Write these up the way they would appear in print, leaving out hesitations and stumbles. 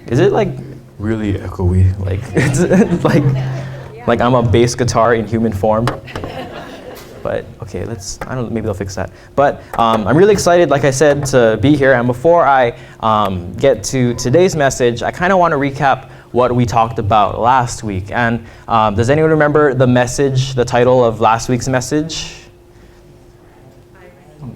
Is it like really echoey? Like it's like I'm a bass guitar in human form. But okay, I don't know, maybe they'll fix that. But I'm really excited, like I said, to be here. And before I get to today's message, I kind of want to recap what we talked about last week. And does anyone remember the title of last week's message?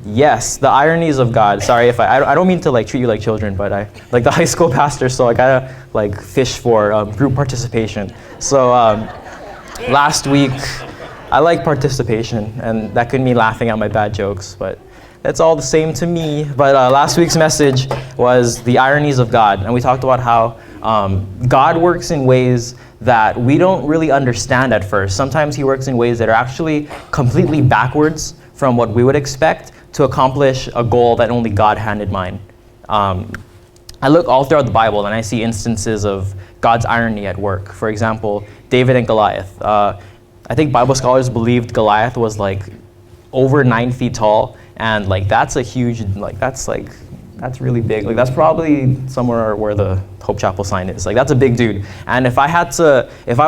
Yes, the ironies of God. Sorry if I don't mean to like treat you like children, but I like the high school pastor, so I gotta like fish for group participation. So last week, I like participation, and that could mean laughing at my bad jokes, but that's all the same to me. But last week's message was the ironies of God, and we talked about how God works in ways that we don't really understand at first. Sometimes he works in ways that are actually completely backwards from what we would expect to accomplish a goal that only God had in mind. I look all throughout the Bible and I see instances of God's irony at work. For example, David and Goliath. I think Bible scholars believed Goliath was like over 9 feet tall, and like that's really big. Like that's probably somewhere where the Hope Chapel sign is. Like that's a big dude. And if I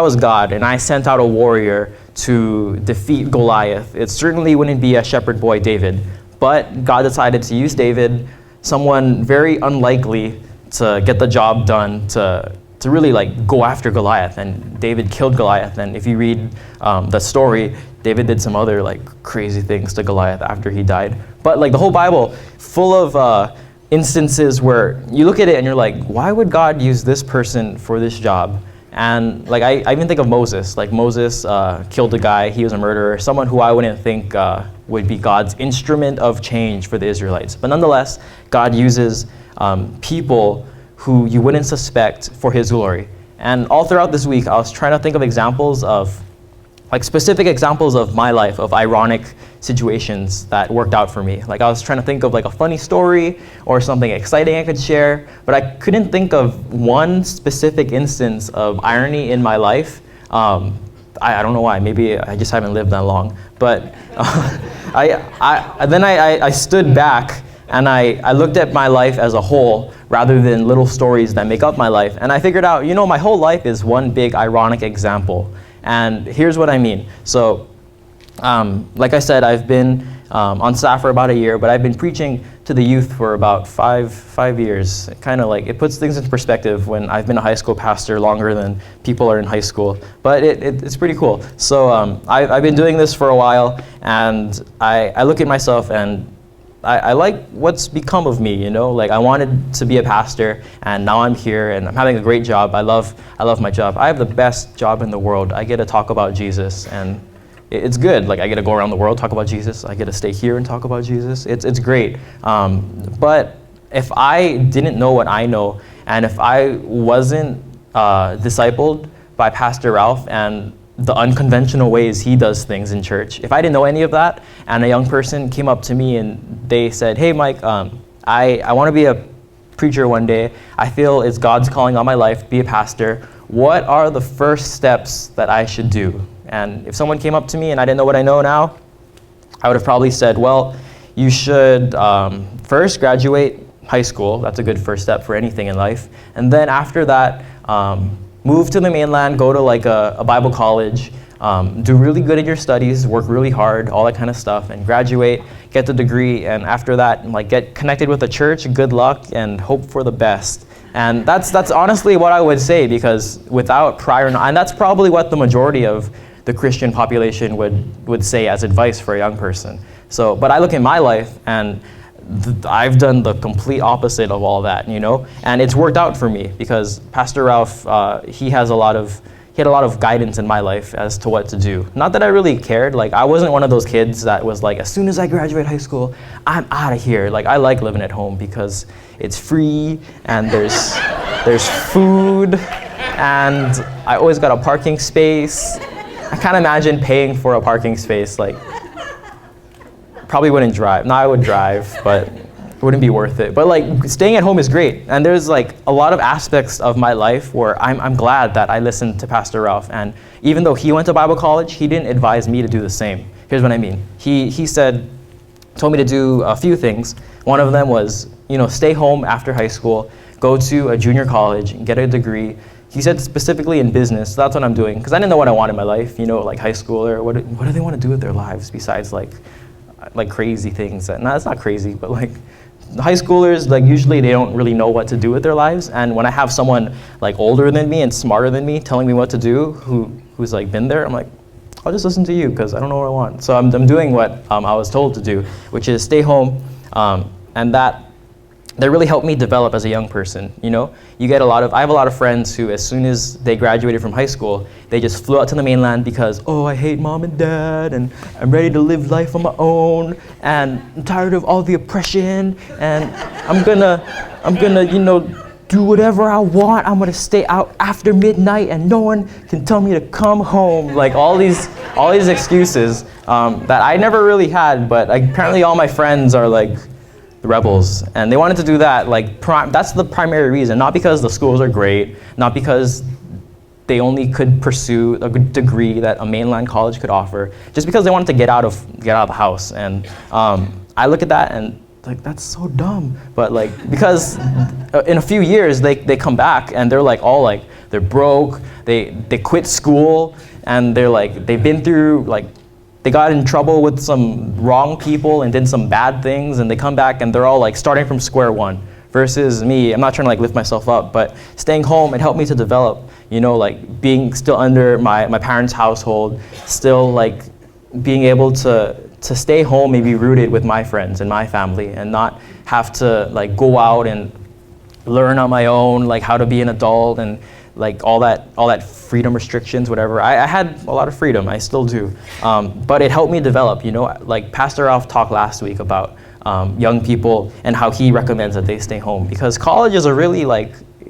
was God and I sent out a warrior to defeat Goliath, it certainly wouldn't be a shepherd boy David. But God decided to use David, someone very unlikely to get the job done, to really like go after Goliath. And David killed Goliath. And if you read the story, David did some other like crazy things to Goliath after he died. But like the whole Bible, full of instances where you look at it and you're like, why would God use this person for this job? And like I even think of Moses. Like Moses killed a guy, he was a murderer, someone who I wouldn't think would be God's instrument of change for the Israelites. But nonetheless, God uses people who you wouldn't suspect for his glory. And all throughout this week, I was trying to think of examples of, like specific examples of my life, of ironic situations that worked out for me. Like I was trying to think of like a funny story or something exciting I could share, but I couldn't think of one specific instance of irony in my life. I don't know why, maybe I just haven't lived that long. But I stood back and I looked at my life as a whole rather than little stories that make up my life. And I figured out, my whole life is one big ironic example. And here's what I mean. So, like I said, I've been on staff for about a year, but I've been preaching to the youth for about five years. Kind of like, it puts things into perspective when I've been a high school pastor longer than people are in high school. But it's pretty cool. So I've been doing this for a while, and I look at myself and I like what's become of me, Like I wanted to be a pastor, and now I'm here, and I'm having a great job. I love my job. I have the best job in the world. I get to talk about Jesus, and it's good. Like I get to go around the world, talk about Jesus. I get to stay here and talk about Jesus. It's great. But if I didn't know what I know, and if I wasn't discipled by Pastor Ralph and the unconventional ways he does things in church, if I didn't know any of that, and a young person came up to me and they said, "Hey, Mike, I want to be a preacher one day. I feel it's God's calling on my life to be a pastor. What are the first steps that I should do?" And if someone came up to me and I didn't know what I know now, I would have probably said, well, you should first graduate high school. That's a good first step for anything in life. And then after that, move to the mainland, go to like a Bible college, do really good in your studies, work really hard, all that kind of stuff, and graduate, get the degree, and after that, like get connected with the church, good luck, and hope for the best. And that's honestly what I would say, because without prior, and that's probably what the majority of the Christian population would say as advice for a young person. So, but I look at my life and I've done the complete opposite of all that, and it's worked out for me because Pastor Ralph, he had a lot of guidance in my life as to what to do. Not that I really cared. Like I wasn't one of those kids that was like, as soon as I graduate high school, I'm out of here. Like I like living at home because it's free and there's food and I always got a parking space. I can't imagine paying for a parking space. Like, probably wouldn't drive. No, I would drive, but it wouldn't be worth it. But like, staying at home is great. And there's like a lot of aspects of my life where I'm glad that I listened to Pastor Ralph. And even though he went to Bible college, he didn't advise me to do the same. Here's what I mean. He told me to do a few things. One of them was, stay home after high school, go to a junior college and get a degree. He said specifically in business, so that's what I'm doing. Because I didn't know what I wanted in my life, like high schooler, what do they want to do with their lives besides like crazy things? No, it's not crazy, but like high schoolers, like usually they don't really know what to do with their lives. And when I have someone like older than me and smarter than me telling me what to do, who's like been there, I'm like, I'll just listen to you because I don't know what I want. So I'm doing what I was told to do, which is stay home, and that really helped me develop as a young person. I have a lot of friends who, as soon as they graduated from high school, they just flew out to the mainland because, I hate mom and dad, and I'm ready to live life on my own, and I'm tired of all the oppression, and I'm gonna, do whatever I want. I'm gonna stay out after midnight, and no one can tell me to come home. Like all these excuses that I never really had, but apparently all my friends are like the rebels, and they wanted to do that. That's the primary reason, not because the schools are great, not because they only could pursue a good degree that a mainland college could offer, just because they wanted to get out of the house. And I look at that and like, that's so dumb. But because in a few years they come back and they're they're broke, they quit school, and they've been through they got in trouble with some wrong people and did some bad things, and they come back and they're all starting from square one. Versus me, I'm not trying to lift myself up, but staying home, it helped me to develop, being still under my parents' household, still being able to stay home, maybe rooted with my friends and my family, and not have to go out and learn on my own, how to be an adult, and all that freedom restrictions, whatever. I had a lot of freedom, I still do, but it helped me develop. Pastor Ralph talked last week about young people and how he recommends that they stay home, because college is a really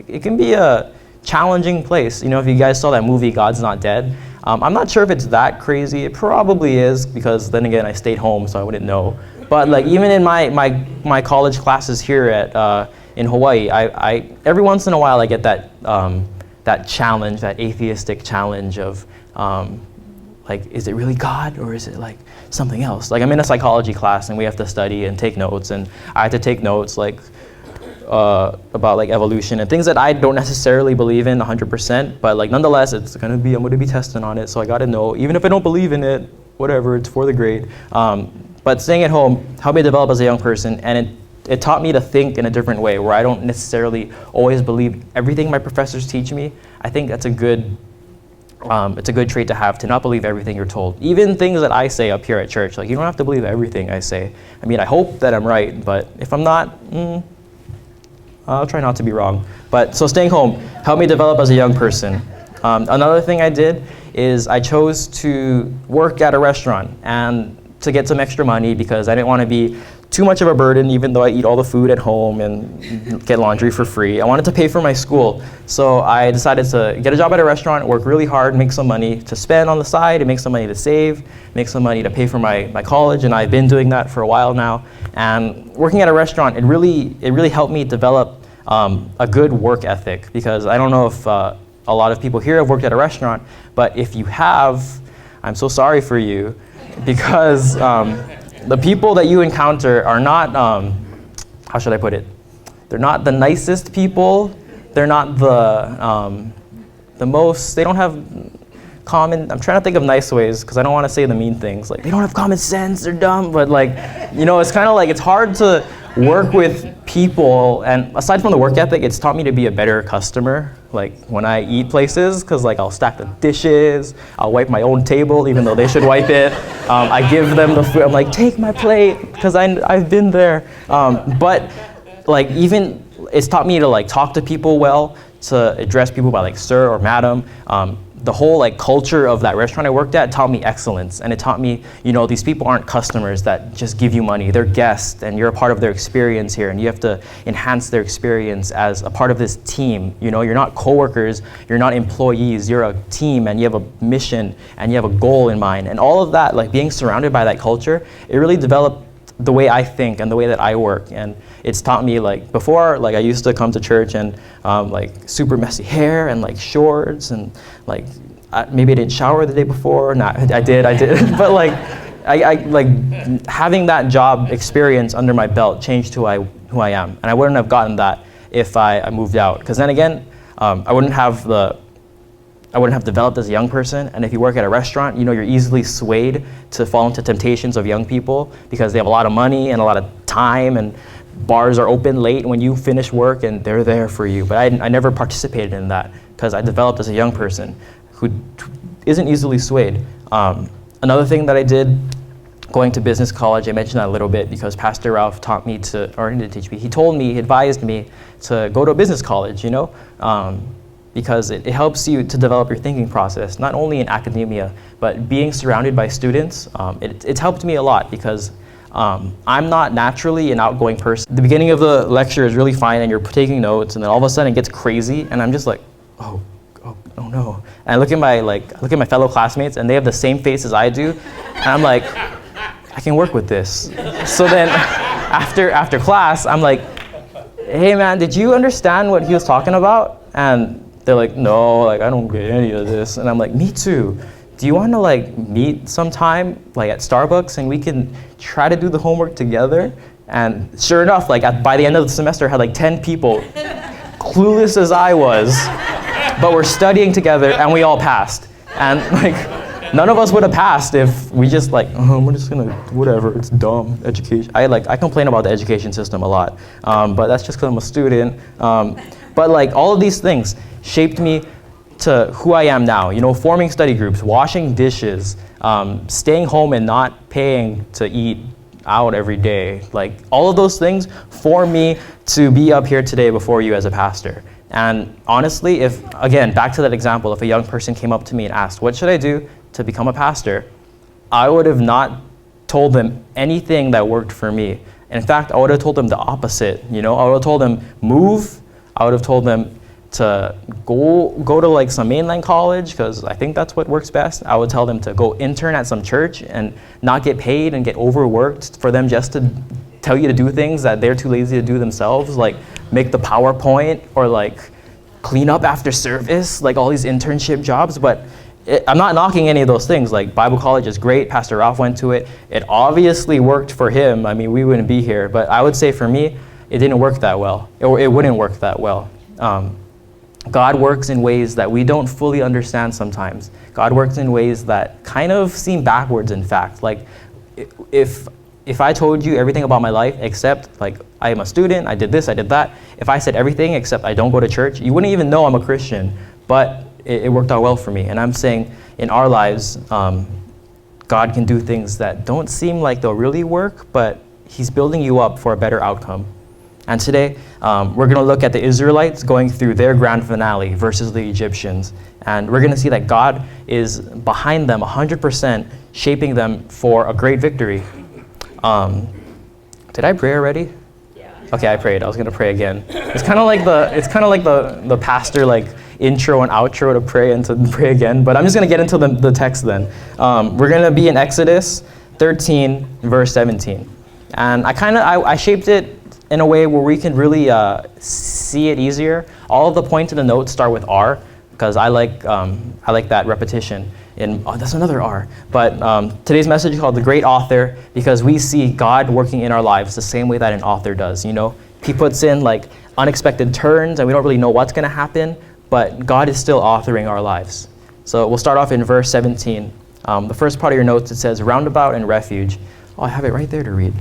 it can be a challenging place. If you guys saw that movie God's Not Dead, I'm not sure if it's that crazy. It probably is, because then again I stayed home, so I wouldn't know. But even in my college classes here at in Hawaii, I every once in a while I get that challenge, that atheistic challenge of is it really God, or is it something else? I'm in a psychology class and we have to study and take notes, and I had to take notes about evolution and things that I don't necessarily believe in 100%, but nonetheless I'm going to be testing on it, so I got to know, even if I don't believe in it, whatever, it's for the grade. But staying at home helped me develop as a young person, and it taught me to think in a different way, where I don't necessarily always believe everything my professors teach me. I think that's a good trait to have, to not believe everything you're told. Even things that I say up here at church, you don't have to believe everything I say. I hope that I'm right, but if I'm not, I'll try not to be wrong. But so staying home helped me develop as a young person. Another thing I did is I chose to work at a restaurant and to get some extra money, because I didn't want to be too much of a burden, even though I eat all the food at home and get laundry for free. I wanted to pay for my school. So I decided to get a job at a restaurant, work really hard, make some money to spend on the side, and make some money to save, make some money to pay for my college, and I've been doing that for a while now. And working at a restaurant, it really helped me develop a good work ethic, because I don't know if a lot of people here have worked at a restaurant, but if you have, I'm so sorry for you, because the people that you encounter are not, how should I put it? They're not the nicest people. They're not the most, they don't have common, I'm trying to think of nice ways, because I don't want to say the mean things. They don't have common sense, they're dumb, but it's kind of it's hard to work with people, and aside from the work ethic, it's taught me to be a better customer. When I eat places, because I'll stack the dishes, I'll wipe my own table even though they should wipe it. I give them the food. I'm take my plate, because I've been there. But even it's taught me to talk to people well, to address people by sir or madam. The whole culture of that restaurant I worked at taught me excellence, and it taught me, these people aren't customers that just give you money. They're guests, and you're a part of their experience here, and you have to enhance their experience as a part of this team. You're not coworkers, you're not employees, you're a team, and you have a mission, and you have a goal in mind. And all of that, being surrounded by that culture, it really developed the way I think and the way that I work. And it's taught me, before, I used to come to church and super messy hair and shorts, and maybe I didn't shower the day before. No, I did. But I having that job experience under my belt changed who I am, and I wouldn't have gotten that if I moved out. Because then again, I wouldn't have developed as a young person. And if you work at a restaurant, you're easily swayed to fall into temptations of young people because they have a lot of money and a lot of time, and bars are open late when you finish work and they're there for you. But I never participated in that because I developed as a young person who isn't easily swayed. Another thing that I did going to business college, I mentioned that a little bit because Pastor Ralph he didn't teach me, he advised me to go to a business college, because it helps you to develop your thinking process, not only in academia, but being surrounded by students. It's helped me a lot because I'm not naturally an outgoing person. The beginning of the lecture is really fine and you're taking notes, and then all of a sudden it gets crazy and I'm just like, oh no. And I look at my fellow classmates and they have the same face as I do, and I'm like, I can work with this. So then after class, I'm like, hey man, did you understand what he was talking about? And they're like, no, I don't get any of this. And I'm like, me too. Do you want to meet sometime at Starbucks and we can try to do the homework together? And sure enough, by the end of the semester, I had 10 people, clueless as I was, but we're studying together and we all passed. And none of us would have passed if we just we're just gonna, whatever, it's dumb, education. I complain about the education system a lot, but that's just because I'm a student. But all of these things shaped me to who I am now, forming study groups, washing dishes, staying home and not paying to eat out every day. All of those things form me to be up here today before you as a pastor. And honestly, again, back to that example, if a young person came up to me and asked, what should I do to become a pastor? I would have not told them anything that worked for me. In fact, I would have told them the opposite. I would have told them move. I would have told them to go to some mainline college because I think that's what works best. I would tell them to go intern at some church and not get paid and get overworked for them just to tell you to do things that they're too lazy to do themselves, like make the PowerPoint or clean up after service, all these internship jobs. But I'm not knocking any of those things. Bible college is great. Pastor Ralph went to it. It obviously worked for him. I mean, we wouldn't be here. But I would say for me, it didn't work that well. It wouldn't work that well. God works in ways that we don't fully understand sometimes. God works in ways that kind of seem backwards, in fact. If I told you everything about my life except I am a student, I did this, I did that, if I said everything except I don't go to church, you wouldn't even know I'm a Christian. But it worked out well for me. And I'm saying in our lives, God can do things that don't seem like they'll really work, but he's building you up for a better outcome. And today, we're going to look at the Israelites going through their grand finale versus the Egyptians. And we're going to see that God is behind them 100%, shaping them for a great victory. Did I pray already? Yeah. Okay, I prayed. I was going to pray again. It's kind of like the pastor intro and outro to pray and to pray again. But I'm just going to get into the text then. We're going to be in Exodus 13, verse 17. And I shaped it in a way where we can really see it easier. All of the points in the notes start with R because I like that repetition. That's another R. But today's message is called The Great Author because we see God working in our lives the same way that an author does. He puts in unexpected turns and we don't really know what's going to happen, but God is still authoring our lives. So we'll start off in verse 17. The first part of your notes, it says roundabout and refuge. Oh, I have it right there to read.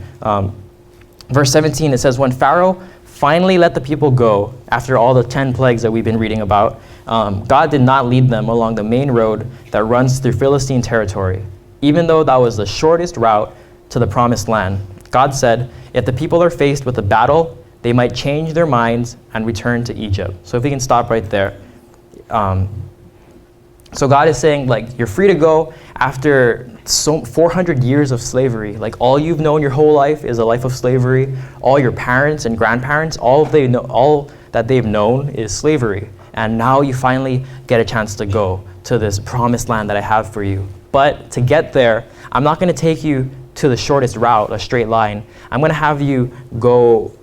Verse 17, it says, when Pharaoh finally let the people go, after all the 10 plagues that we've been reading about, God did not lead them along the main road that runs through Philistine territory, even though that was the shortest route to the promised land. God said, if the people are faced with a battle, they might change their minds and return to Egypt. So if we can stop right there. So God is saying, you're free to go after 400 years of slavery. All you've known your whole life is a life of slavery. All your parents and grandparents, all that they've known is slavery. And now you finally get a chance to go to this promised land that I have for you. But to get there, I'm not going to take you to the shortest route, a straight line. I'm going to have you go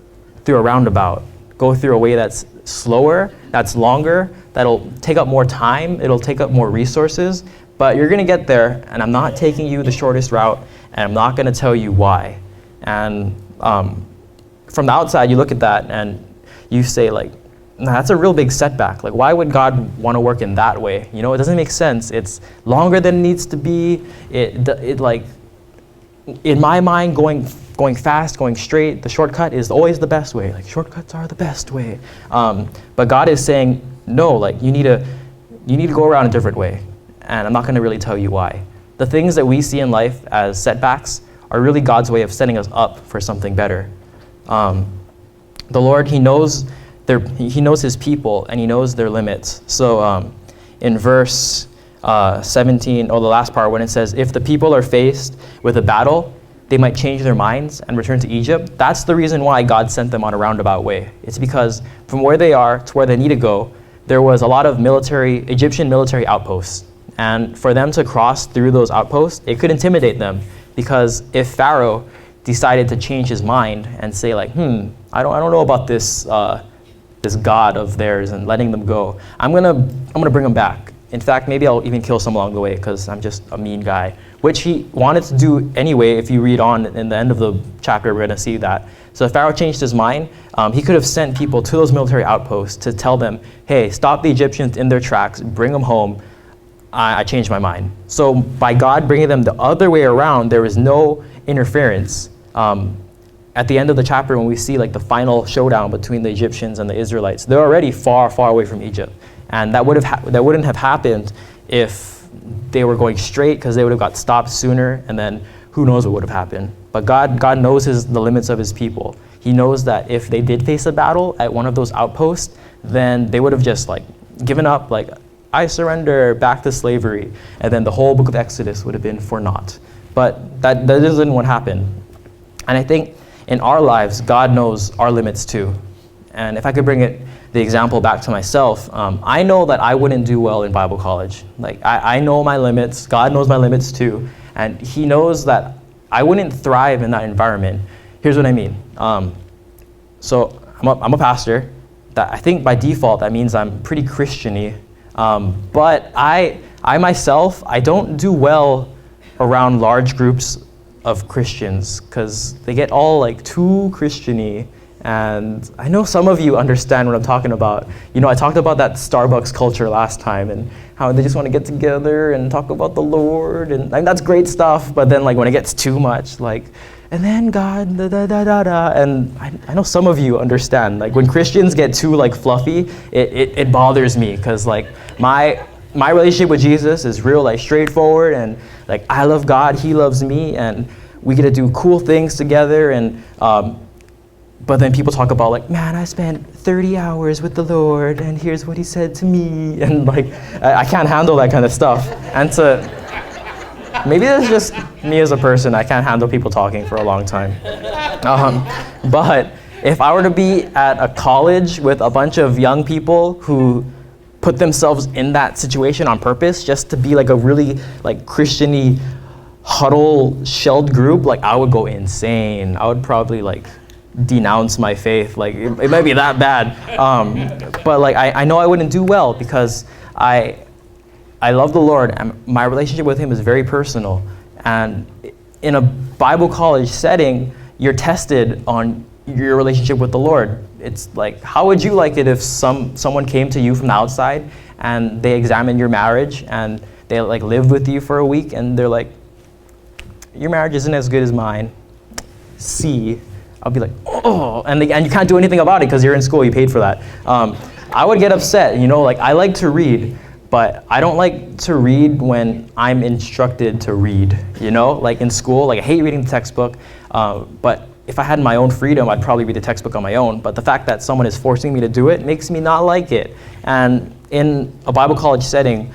through a roundabout, go through a way that's slower, that's longer, that'll take up more time, it'll take up more resources, but you're going to get there, and I'm not taking you the shortest route, and I'm not going to tell you why. And from the outside, you look at that, and you say like, nah, that's a real big setback. Like, why would God want to work in that way? You know, it doesn't make sense. It's longer than it needs to be. It like, in my mind, going fast, going straight, the shortcut is always the best way. Like, shortcuts are the best way. But God is saying, no, like, you need to go around a different way. And I'm not going to really tell you why. The things that we see in life as setbacks are really God's way of setting us up for something better. The Lord, He knows His people, and He knows their limits. So in verse 17, or the last part, when it says, if the people are faced with a battle, they might change their minds and return to Egypt. That's the reason why God sent them on a roundabout way. It's because from where they are to where they need to go, there was a lot of Egyptian military outposts. And for them to cross through those outposts, it could intimidate them, because if Pharaoh decided to change his mind and say like, I don't know about this this God of theirs, and letting them go, I'm gonna bring them back. In fact, maybe I'll even kill some along the way because I'm just a mean guy, which he wanted to do anyway. If you read on in the end of the chapter, we're going to see that. So if Pharaoh changed his mind, he could have sent people to those military outposts to tell them, hey, stop the Egyptians in their tracks, bring them home. I changed my mind. So by God bringing them the other way around, there is no interference. At the end of the chapter, when we see like the final showdown between the Egyptians and the Israelites, they're already far, far away from Egypt. And that wouldn't have happened if they were going straight, because they would have got stopped sooner, and then who knows what would have happened. But God knows the limits of His people. He knows that if they did face a battle at one of those outposts, then they would have just like given up, like, I surrender, back to slavery, and then the whole book of Exodus would have been for naught. But that isn't what happened. And I think in our lives, God knows our limits too. And if I could bring the example back to myself, I know that I wouldn't do well in Bible college. Like, I know my limits. God knows my limits too. And He knows that I wouldn't thrive in that environment. Here's what I mean. So I'm a pastor. That I think by default, that means I'm pretty Christian-y. But I myself, I don't do well around large groups of Christians, because they get all like too Christian-y. And I know some of you understand what I'm talking about. You know, I talked about that Starbucks culture last time, and how they just want to get together and talk about the Lord, and like, that's great stuff. But then like when it gets too much, like, and then God, da da da da da, and I know some of you understand. Like when Christians get too like fluffy, it bothers me, because like my relationship with Jesus is real like straightforward, and like I love God, He loves me, and we get to do cool things together, and but then people talk about like, man, I spent 30 hours with the Lord, and here's what He said to me, and like, I can't handle that kind of stuff. And maybe that's just me as a person, I can't handle people talking for a long time. But if I were to be at a college with a bunch of young people who put themselves in that situation on purpose, just to be like a really like Christian-y, shelled group, like I would go insane. I would probably like denounce my faith. Like it might be that bad. But like I know I wouldn't do well, because I love the Lord, and my relationship with Him is very personal. And in a Bible college setting, you're tested on your relationship with the Lord. It's like, how would you like it if someone came to you from the outside and they examined your marriage, and they like lived with you for a week, and they're like, your marriage isn't as good as mine. See, I'll be like, oh, and you can't do anything about it because you're in school, you paid for that. I would get upset, you know, like I like to read, but I don't like to read when I'm instructed to read, you know, like in school, like I hate reading the textbook, but if I had my own freedom, I'd probably read the textbook on my own. But the fact that someone is forcing me to do it makes me not like it. And in a Bible college setting,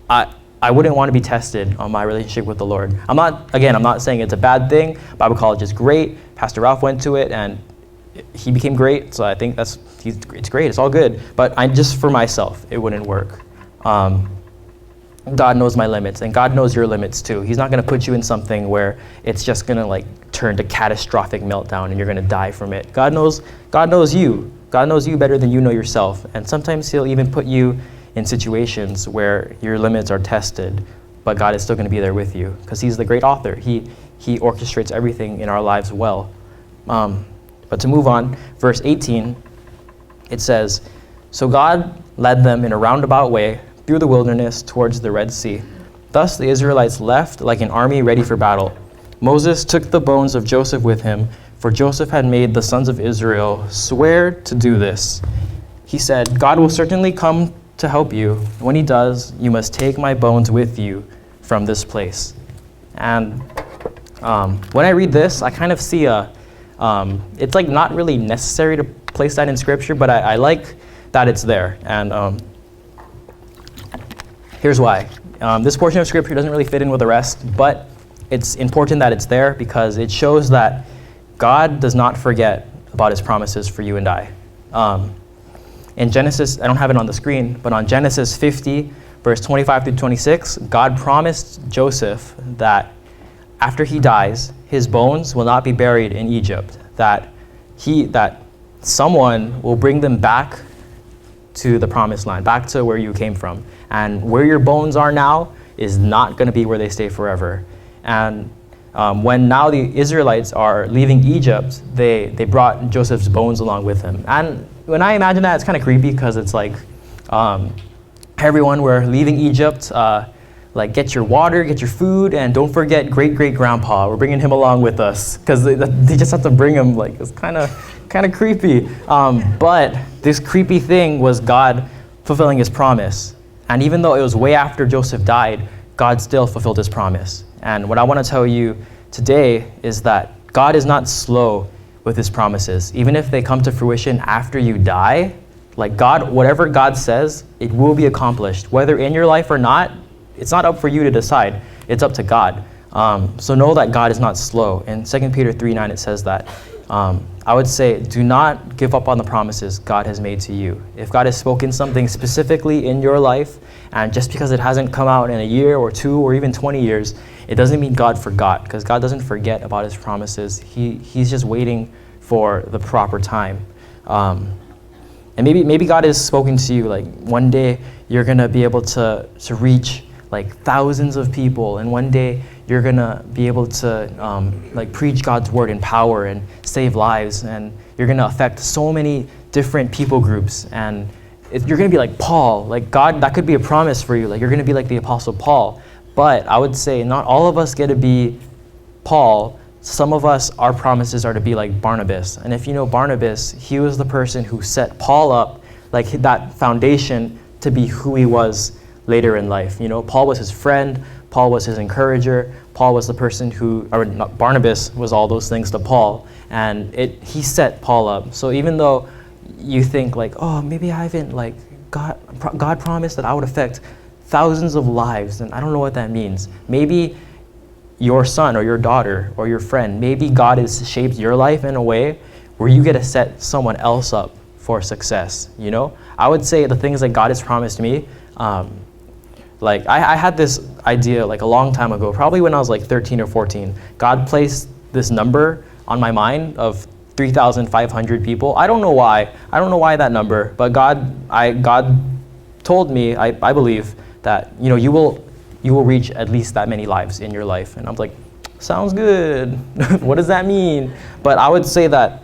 I wouldn't want to be tested on my relationship with the Lord. I'm not saying it's a bad thing. Bible college is great. Pastor Ralph went to it, and he became great. So I think it's great. It's all good. But just for myself, it wouldn't work. God knows my limits, and God knows your limits too. He's not going to put you in something where it's just going to like turn to catastrophic meltdown and you're going to die from it. God knows you. God knows you better than you know yourself. And sometimes He'll even put you in situations where your limits are tested, but God is still going to be there with you, because He's the great author. He orchestrates everything in our lives well. But to move on, verse 18, It says, "So God led them in a roundabout way through the wilderness towards the Red Sea. Thus the Israelites left like an army ready for battle. Moses took the bones of Joseph with him, for Joseph had made the sons of Israel swear to do this. He said, 'God will certainly come to help you. When he does, you must take my bones with you from this place.'" And when I read this, I kind of see it's like not really necessary to place that in scripture, but I like that it's there. And here's why. This portion of scripture doesn't really fit in with the rest, but it's important that it's there because it shows that God does not forget about his promises for you and I. In Genesis, I don't have it on the screen, but on Genesis 50, verse 25 through 26, God promised Joseph that after he dies, his bones will not be buried in Egypt, that someone will bring them back to the promised land, back to where you came from. And where your bones are now is not going to be where they stay forever. And when now the Israelites are leaving Egypt, they brought Joseph's bones along with them. And when I imagine that, it's kind of creepy because it's like, everyone, we're leaving Egypt, like get your water, get your food, and don't forget great-great-grandpa. We're bringing him along with us because they just have to bring him. Like, it's kind of creepy. But this creepy thing was God fulfilling his promise. And even though it was way after Joseph died, God still fulfilled his promise. And what I want to tell you today is that God is not slow with his promises. Even if they come to fruition after you die, like God, whatever God says, it will be accomplished. Whether in your life or not, it's not up for you to decide. It's up to God. So know that God is not slow. In 2 Peter 3:9, it says that. I would say, do not give up on the promises God has made to you. If God has spoken something specifically in your life, and just because it hasn't come out in a year or 2 or even 20 years, it doesn't mean God forgot, because God doesn't forget about his promises. He's just waiting for the proper time. And maybe God has spoken to you, like one day you're going to be able to reach like thousands of people, and one day you're gonna be able to like preach God's word in power and save lives, and you're gonna affect so many different people groups, and you're gonna be like Paul. Like God, that could be a promise for you. Like you're gonna be like the Apostle Paul. But I would say not all of us get to be Paul. Some of us, our promises are to be like Barnabas. And if you know Barnabas, he was the person who set Paul up, like that foundation to be who he was later in life. You know, Paul was his friend, Paul was his encourager, Paul was the person Barnabas was all those things to Paul, and he set Paul up. So even though you think like, oh, maybe I haven't, like, God promised that I would affect thousands of lives, and I don't know what that means. Maybe your son or your daughter or your friend, maybe God has shaped your life in a way where you get to set someone else up for success, you know? I would say the things that God has promised me, like I had this idea like a long time ago, probably when I was like 13 or 14. God placed this number on my mind of 3,500 people. I don't know why. I don't know why that number, but God told me, I believe that, you know, you will reach at least that many lives in your life. And I'm like, sounds good. What does that mean? But I would say that,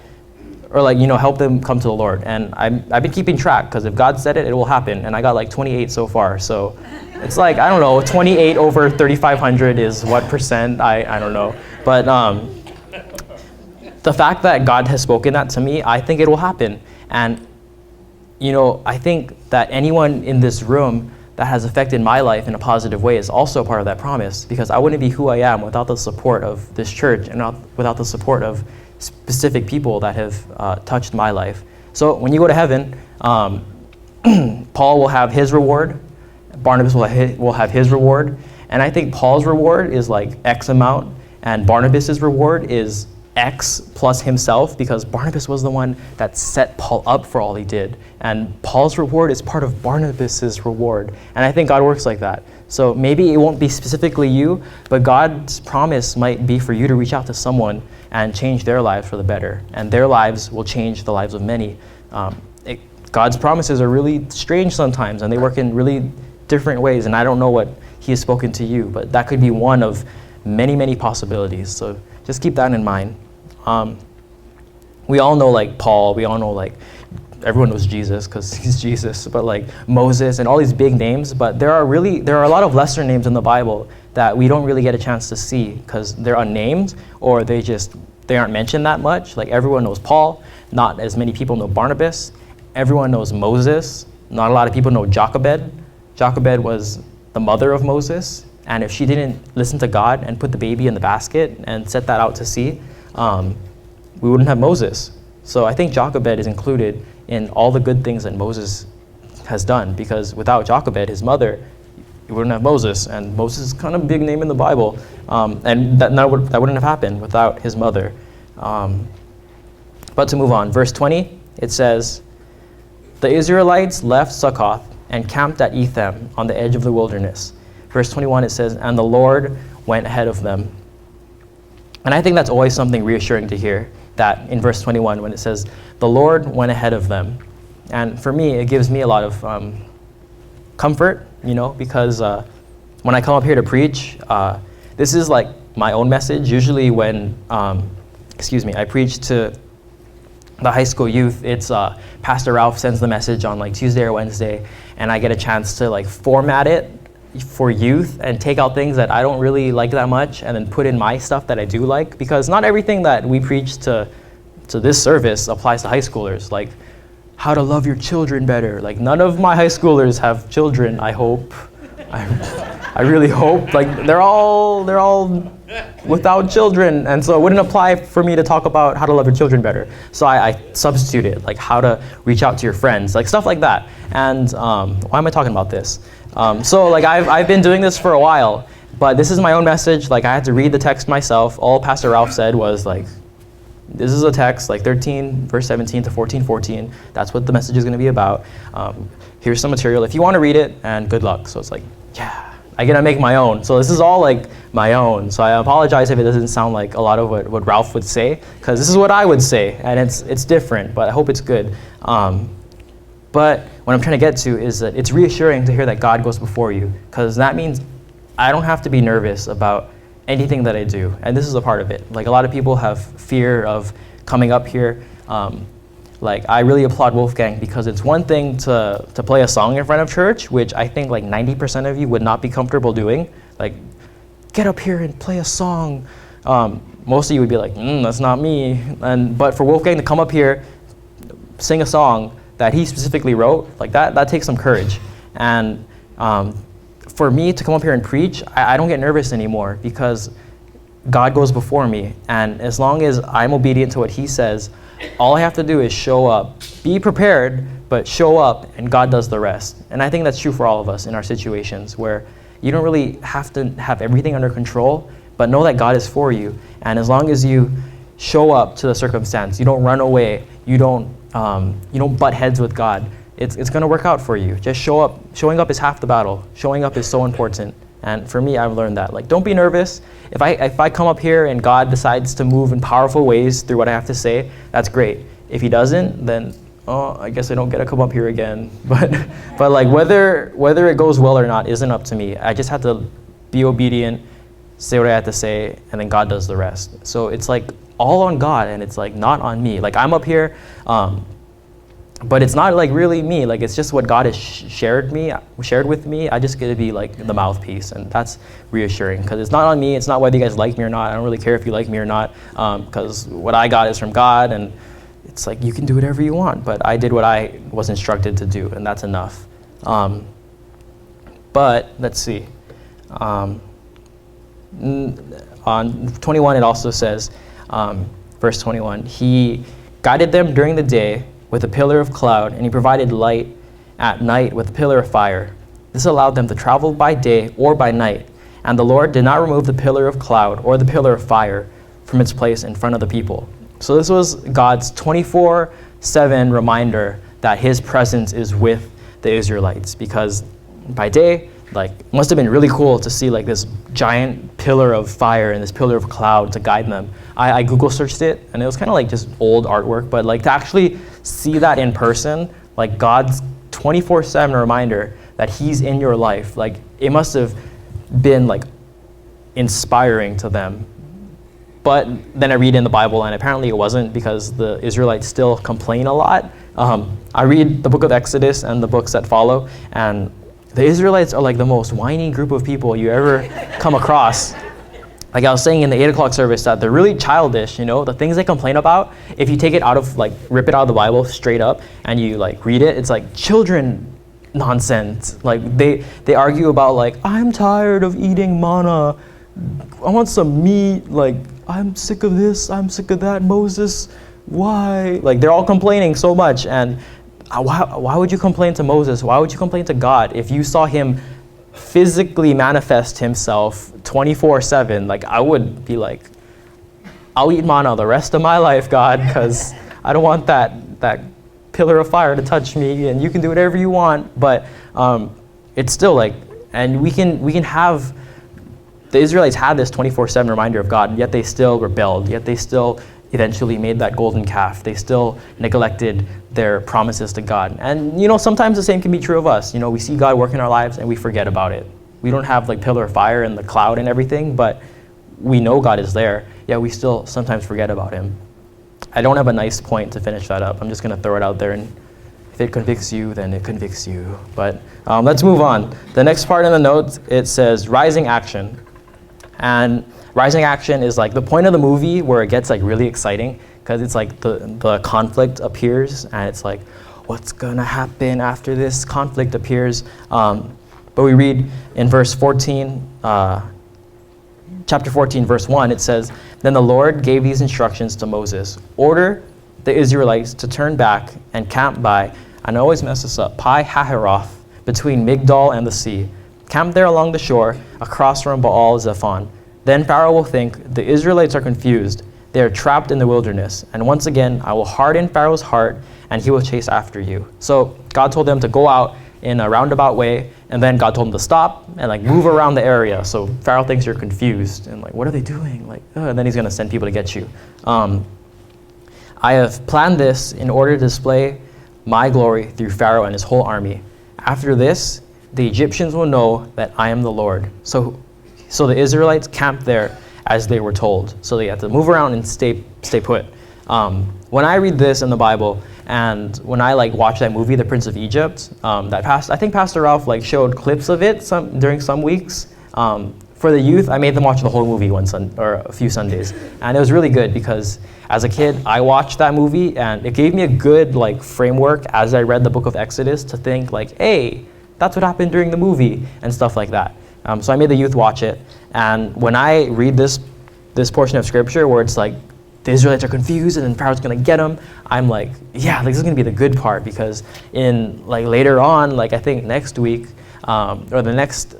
or like, you know, help them come to the Lord. And I've been keeping track, because if God said it, it will happen. And I got like 28 so far. So it's like, I don't know, 28 over 3,500 is what percent? I don't know. But the fact that God has spoken that to me, I think it will happen. And, you know, I think that anyone in this room that has affected my life in a positive way is also part of that promise, because I wouldn't be who I am without the support of this church and without the support of specific people that have touched my life. So when you go to heaven, Paul will have his reward, Barnabas will have his reward, and I think Paul's reward is like X amount, and Barnabas's reward is X plus himself, because Barnabas was the one that set Paul up for all he did, and Paul's reward is part of Barnabas's reward. And I think God works like that. So maybe it won't be specifically you, but God's promise might be for you to reach out to someone and change their lives for the better, and their lives will change the lives of many. God's promises are really strange sometimes, and they work in really different ways, and I don't know what he has spoken to you, but that could be one of many, many possibilities. So just keep that in mind. We all know like Paul, we all know like everyone knows Jesus because he's Jesus, but like Moses and all these big names. But there are a lot of lesser names in the Bible that we don't really get a chance to see because they're unnamed or they aren't mentioned that much. Like everyone knows Paul, not as many people know Barnabas. Everyone knows Moses. Not a lot of people know Jochebed. Jochebed was the mother of Moses, and if she didn't listen to God and put the baby in the basket and set that out to sea, we wouldn't have Moses. So I think Jochebed is included in all the good things that Moses has done, because without Jochebed, his mother, you wouldn't have Moses, and Moses is kind of a big name in the Bible, and that wouldn't have happened without his mother. But to move on, verse 20, it says, the Israelites left Succoth and camped at Etham on the edge of the wilderness. Verse 21, it says, and the Lord went ahead of them. And I think that's always something reassuring to hear, that in verse 21 when it says, the Lord went ahead of them. And for me, it gives me a lot of comfort, because when I come up here to preach, this is like my own message. Usually when, I preach to the high school youth, it's Pastor Ralph sends the message on like Tuesday or Wednesday, and I get a chance to like format it for youth and take out things that I don't really like that much and then put in my stuff that I do like, because not everything that we preach to this service applies to high schoolers. Like how to love your children better. Like none of my high schoolers have children, I hope. I really hope. Like they're all without children, and so it wouldn't apply for me to talk about how to love your children better. So I substituted like how to reach out to your friends, like stuff like that. And why am I talking about this? So like I've been doing this for a while, but this is my own message. Like I had to read the text myself. All Pastor Ralph said was like, this is a text, like 13, verse 17 to 14. That's what the message is going to be about. Here's some material if you want to read it, and good luck. So it's like, yeah, I get to make my own. So this is all like my own. So I apologize if it doesn't sound like a lot of what Ralph would say, because this is what I would say, and it's different, but I hope it's good. But what I'm trying to get to is that it's reassuring to hear that God goes before you, because that means I don't have to be nervous about anything that I do, and this is a part of it. Like a lot of people have fear of coming up here. Like I really applaud Wolfgang, because it's one thing to play a song in front of church, which I think like 90% of you would not be comfortable doing. Like, get up here and play a song. Most of you would be like, that's not me. But for Wolfgang to come up here, sing a song that he specifically wrote, like that takes some courage. And for me to come up here and preach, I don't get nervous anymore, because God goes before me. And as long as I'm obedient to what he says, all I have to do is show up. Be prepared, but show up, and God does the rest. And I think that's true for all of us in our situations, where you don't really have to have everything under control, but know that God is for you. And as long as you show up to the circumstance, you don't run away, you don't butt heads with God, it's going to work out for you. Just show up. Showing up is half the battle. Showing up is so important. And for me, I've learned that. Like, don't be nervous. If I come up here and God decides to move in powerful ways through what I have to say, that's great. If he doesn't, then I guess I don't get to come up here again. But like whether it goes well or not isn't up to me. I just have to be obedient, say what I have to say, and then God does the rest. So it's like all on God, and it's like not on me. Like I'm up here, but it's not like really me. Like it's just what God has shared with me. I just get to be like the mouthpiece, and that's reassuring, because it's not on me. It's not whether you guys like me or not. I don't really care if you like me or not, because what I got is from God, and it's like you can do whatever you want. But I did what I was instructed to do, and that's enough. But let's see. On 21, it also says, verse 21, he guided them during the day with a pillar of cloud, and he provided light at night with a pillar of fire. This allowed them to travel by day or by night, and the Lord did not remove the pillar of cloud or the pillar of fire from its place in front of the people. So this was God's 24/7 reminder that his presence is with the Israelites, because by day, like, it must have been really cool to see like this giant pillar of fire and this pillar of cloud to guide them. I Google searched it, and it was kind of like just old artwork, but like to actually see that in person, like God's 24/7 reminder that he's in your life, like it must have been like inspiring to them. But then I read in the Bible, and apparently it wasn't, because the Israelites still complain a lot. I read the book of Exodus and the books that follow, and the Israelites are like the most whiny group of people you ever come across. Like I was saying in the 8 o'clock service, that they're really childish, the things they complain about. If you take it out of, rip it out of the Bible straight up and you read it, it's like children nonsense. Like they argue about I'm tired of eating manna. I want some meat. I'm sick of this. I'm sick of that. Moses, why? They're all complaining so much. And why would you complain to Moses? Why would you complain to God if you saw him physically manifest himself 24/7? I would be I'll eat manna the rest of my life, God, because I don't want that pillar of fire to touch me, and you can do whatever you want. But it's still and we can have, the Israelites had this 24/7 reminder of God, and yet they still rebelled, yet they still eventually made that golden calf. They still neglected their promises to God. And sometimes the same can be true of us. We see God work in our lives and we forget about it. We don't have pillar of fire and the cloud and everything, but we know God is there, yet we still sometimes forget about him. I don't have a nice point to finish that up. I'm just going to throw it out there, and if it convicts you, then it convicts you. But let's move on. The next part in the notes, it says rising action. And rising action is the point of the movie where it gets really exciting, because it's the conflict appears, and it's what's gonna happen after this conflict appears. But we read in verse 14, chapter 14, verse 1, it says, "Then the Lord gave these instructions to Moses. Order the Israelites to turn back and camp by," and I always mess this up, Pi Hahiroth, between Migdol and the sea. "Camp there along the shore, across from Baal Zephon. Then Pharaoh will think, the Israelites are confused. They are trapped in the wilderness. And once again, I will harden Pharaoh's heart, and he will chase after you." So God told them to go out in a roundabout way, and then God told them to stop and move around the area. So Pharaoh thinks you're confused, and what are they doing? And then he's going to send people to get you. "I have planned this in order to display my glory through Pharaoh and his whole army. After this, the Egyptians will know that I am the Lord." So the Israelites camped there as they were told. So they had to move around and stay put. When I read this in the Bible, and when I watch that movie, The Prince of Egypt, I think Pastor Ralph showed clips of it during some weeks. For the youth, I made them watch the whole movie or a few Sundays, and it was really good, because as a kid I watched that movie, and it gave me a good framework as I read the book of Exodus to think hey, that's what happened during the movie and stuff like that. So I made the youth watch it, and when I read this portion of scripture where it's the Israelites are confused and then Pharaoh's gonna get them, I'm yeah, this is gonna be the good part, because in later on, I think next week, or the next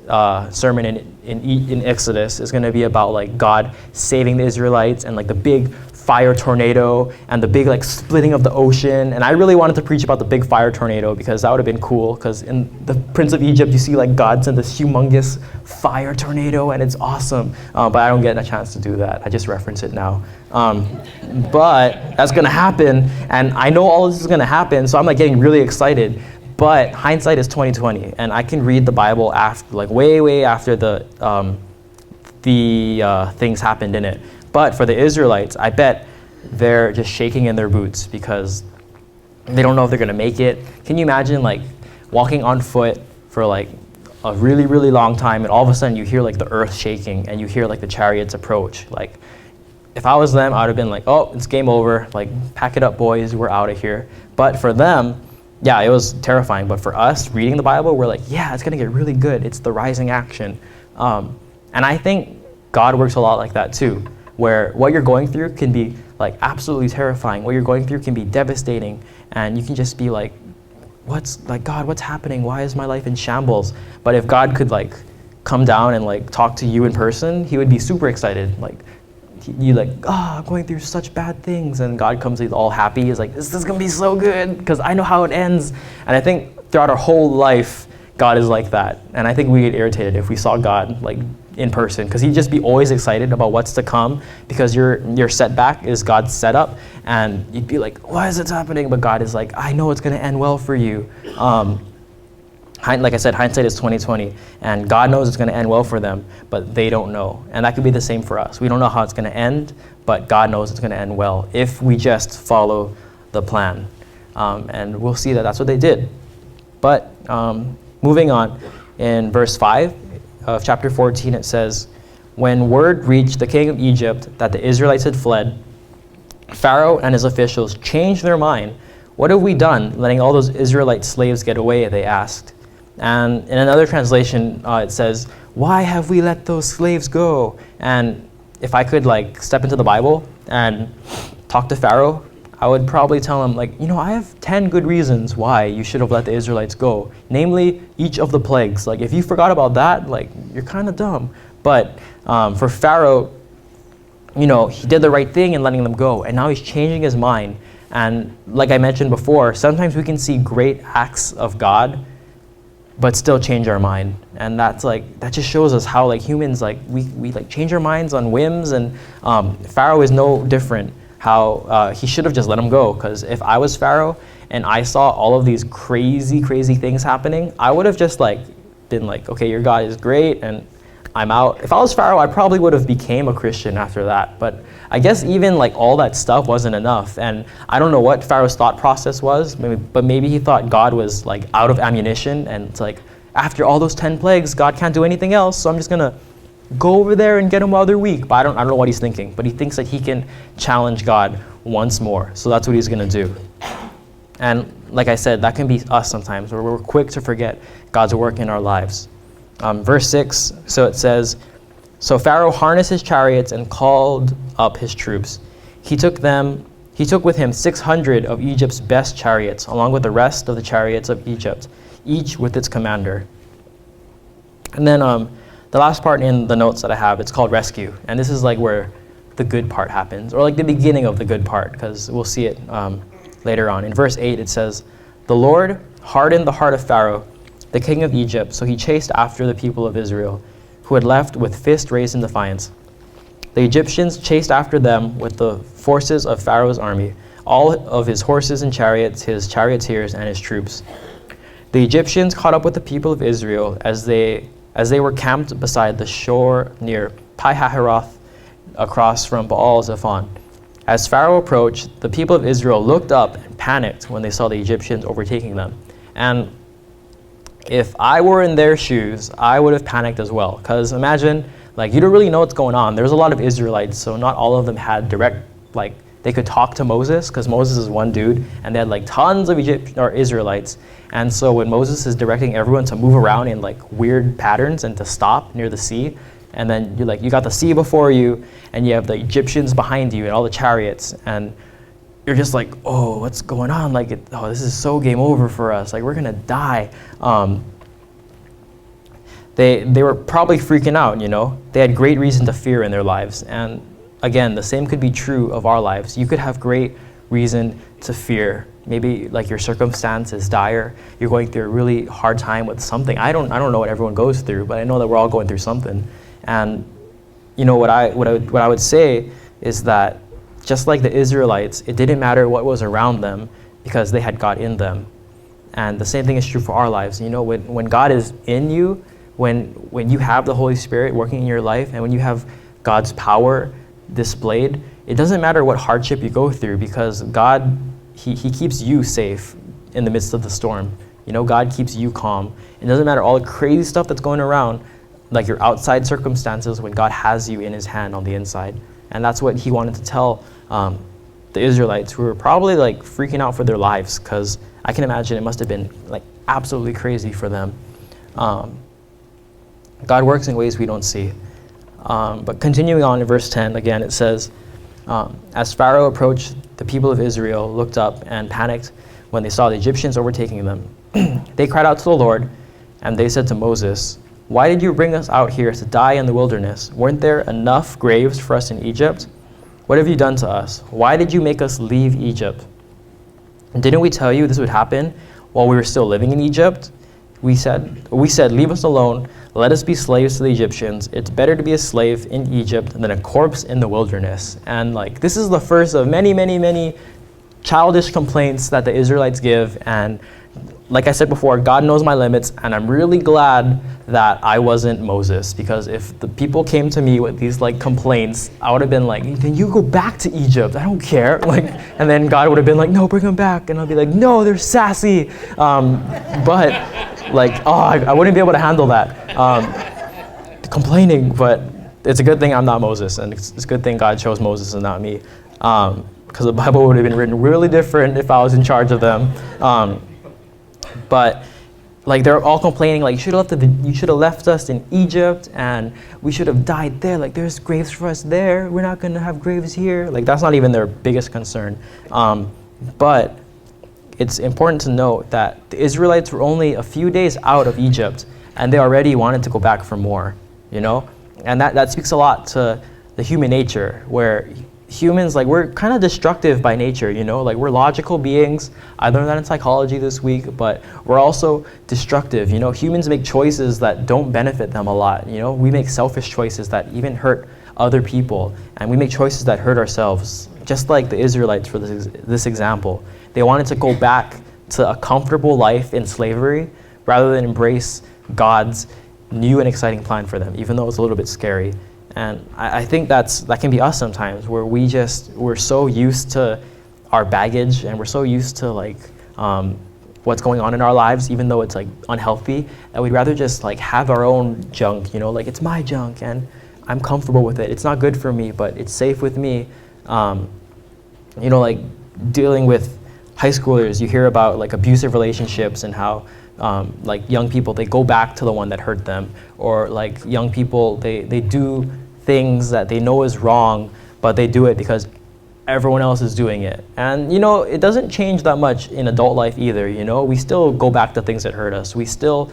sermon in Exodus is gonna be about God saving the Israelites, and the big fire tornado and the big splitting of the ocean. And I really wanted to preach about the big fire tornado, because that would have been cool, because in the Prince of Egypt you see God send this humongous fire tornado, and it's awesome, but I don't get a chance to do that. I just reference it now. But that's gonna happen, and I know all this is gonna happen, so I'm getting really excited. But hindsight is 2020, and I can read the Bible after way after the things happened in it. But for the Israelites, I bet they're just shaking in their boots, because they don't know if they're going to make it. Can you imagine walking on foot for a really, really long time, and all of a sudden you hear the earth shaking, and you hear the chariots approach? If I was them, I would have been oh, it's game over. Pack it up, boys, we're out of here. But for them, yeah, it was terrifying. But for us, reading the Bible, we're yeah, it's going to get really good. It's the rising action. And I think God works a lot like that too, where what you're going through can be absolutely terrifying. What you're going through can be devastating, and you can just be God, what's happening? Why is my life in shambles? But if God could come down and talk to you in person, he would be super excited. I'm going through such bad things, and God comes all happy. He's this is gonna be so good, because I know how it ends. And I think throughout our whole life, God is like that. And I think we get irritated if we saw God in person, because he'd just be always excited about what's to come, because your setback is God's setup, and you'd be why is it happening? But God is I know it's going to end well for you. Like I said, hindsight is 20/20, and God knows it's going to end well for them, but they don't know. And that could be the same for us. We don't know how it's going to end, but God knows it's going to end well if we just follow the plan. And we'll see that that's what they did. But moving on, in verse 5 of chapter 14, it says, "When word reached the king of Egypt that the Israelites had fled, Pharaoh and his officials changed their mind. 'What have we done, letting all those Israelite slaves get away?' they asked." And in another translation, it says, "Why have we let those slaves go?" And if I could step into the Bible and talk to Pharaoh, I would probably tell him I have 10 good reasons why you should have let the Israelites go. Namely, each of the plagues. If you forgot about that, you're kind of dumb. But for Pharaoh, he did the right thing in letting them go, and now he's changing his mind. And like I mentioned before, sometimes we can see great acts of God, but still change our mind. And that just shows us how humans, we change our minds on whims, and Pharaoh is no different. How he should have just let him go, because if I was Pharaoh and I saw all of these crazy things happening, I would have just been okay, your God is great, and I'm out. If I was Pharaoh, I probably would have became a Christian after that. But I guess even all that stuff wasn't enough. And I don't know what Pharaoh's thought process was, but maybe he thought God was out of ammunition, and it's after all those 10 plagues, God can't do anything else, so I'm just gonna go over there and get them while they're weak. But I don't know what he's thinking, but he thinks that he can challenge God once more. So that's what he's gonna do. And like I said, that can be us sometimes, where we're quick to forget God's work in our lives. Verse 6, so it says, "So Pharaoh harnessed his chariots and called up his troops. He took with him 600 of Egypt's best chariots, along with the rest of the chariots of Egypt, each with its commander." And then the last part in the notes that I have, it's called rescue. And this is where the good part happens, or the beginning of the good part, because we'll see it later on. In verse 8, it says, "The Lord hardened the heart of Pharaoh, the king of Egypt, so he chased after the people of Israel, who had left with fist raised in defiance. The Egyptians chased after them with the forces of Pharaoh's army, all of his horses and chariots, his charioteers, and his troops. The Egyptians caught up with the people of Israel as they were camped beside the shore near Pi-hahiroth, across from Baal-zephon. As Pharaoh approached, the people of Israel looked up and panicked when they saw the Egyptians overtaking them." And if I were in their shoes, I would have panicked as well. Because imagine, you don't really know what's going on. There's a lot of Israelites, so not all of them had direct, they could talk to Moses, because Moses is one dude, and they had tons of Israelites. And so when Moses is directing everyone to move around in weird patterns and to stop near the sea, and then you got the sea before you, and you have the Egyptians behind you and all the chariots, and you're just oh, what's going on? This is so game over for us. We're gonna die. They were probably freaking out. They had great reason to fear in their lives. And again, the same could be true of our lives. You could have great reason to fear. Maybe your circumstance is dire. You're going through a really hard time with something. I don't know what everyone goes through, but I know that we're all going through something. And what I would say is that, just like the Israelites, it didn't matter what was around them, because they had God in them. And the same thing is true for our lives. When God is in you, when you have the Holy Spirit working in your life, and when you have God's power displayed, it doesn't matter what hardship you go through, because God, he keeps you safe in the midst of the storm. God keeps you calm. It doesn't matter all the crazy stuff that's going around, your outside circumstances, when God has you in his hand on the inside. And that's what he wanted to tell the Israelites, who were probably freaking out for their lives, because I can imagine it must have been absolutely crazy for them. God works in ways we don't see. But continuing on in verse 10, again, it says, "As Pharaoh approached, the people of Israel looked up and panicked when they saw the Egyptians overtaking them. They cried out to the Lord, and they said to Moses, 'Why did you bring us out here to die in the wilderness? Weren't there enough graves for us in Egypt? What have you done to us? Why did you make us leave Egypt? Didn't we tell you this would happen while we were still living in Egypt? We said, leave us alone. Let us be slaves to the Egyptians. It's better to be a slave in Egypt than a corpse in the wilderness.'" And this is the first of many childish complaints that the Israelites give, and like I said before, God knows my limits, and I'm really glad that I wasn't Moses, because if the people came to me with these like complaints, I would have been like, then you go back to Egypt, I don't care. Like, and then God would have been like, no, bring them back, and I'll be like, no, they're sassy. But like, I wouldn't be able to handle that. Complaining, but it's a good thing I'm not Moses, and it's a good thing God chose Moses and not me, because the Bible would have been written really different if I was in charge of them. But like, they're all complaining, like, you should have left us in Egypt, and we should have died there. Like, there's graves for us there. We're not gonna have graves here. Like, that's not even their biggest concern. But it's important to note that the Israelites were only a few days out of Egypt, and they already wanted to go back for more, you know? And that speaks a lot to the human nature, where humans, like, we're kind of destructive by nature, you know? Like, we're logical beings. I learned that in psychology this week, but we're also destructive, you know? Humans make choices that don't benefit them a lot, you know? We make selfish choices that even hurt other people, and we make choices that hurt ourselves, just like the Israelites for this example. They wanted to go back to a comfortable life in slavery rather than embrace God's new and exciting plan for them, even though it's a little bit scary. And I think that can be us sometimes, where we're so used to our baggage, and we're so used to like what's going on in our lives, even though it's like unhealthy, that we'd rather just like have our own junk, you know, like, it's my junk and I'm comfortable with it. It's not good for me, but it's safe with me. You know, like dealing with high schoolers, you hear about like abusive relationships and how like young people, they go back to the one that hurt them, or like young people, they do things that they know is wrong, but they do it because everyone else is doing it. And you know, it doesn't change that much in adult life either, you know? We still go back to things that hurt us. We still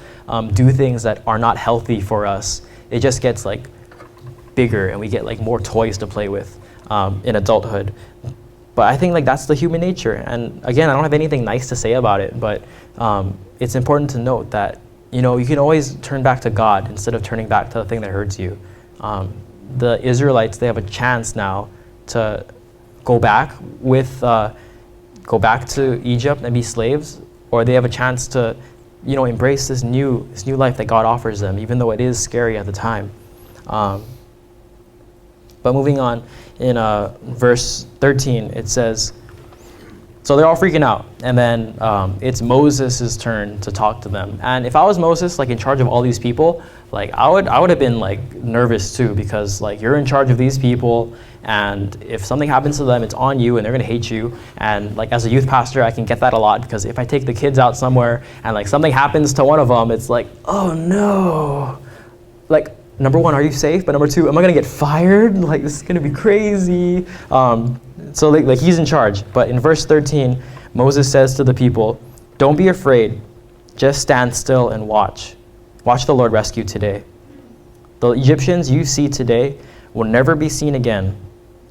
do things that are not healthy for us. It just gets like bigger, and we get like more toys to play with in adulthood. But I think like that's the human nature. And again, I don't have anything nice to say about it, but it's important to note that, you know, you can always turn back to God instead of turning back to the thing that hurts you. The Israelites, they have a chance now to go back to Egypt and be slaves, or they have a chance to, you know, embrace this new life that God offers them, even though it is scary at the time. But moving on, in verse 13, it says, so they're all freaking out, and then it's Moses' turn to talk to them. And if I was Moses, like in charge of all these people, like I would have been like nervous too, because like you're in charge of these people, and if something happens to them, it's on you, and they're gonna hate you. And like as a youth pastor, I can get that a lot, because if I take the kids out somewhere and like something happens to one of them, it's like, oh no, like, number one, are you safe? But number two, am I gonna get fired? Like, this is gonna be crazy. So like he's in charge. But in verse 13, Moses says to the people, don't be afraid, just stand still and watch. Watch the Lord rescue today. The Egyptians you see today will never be seen again.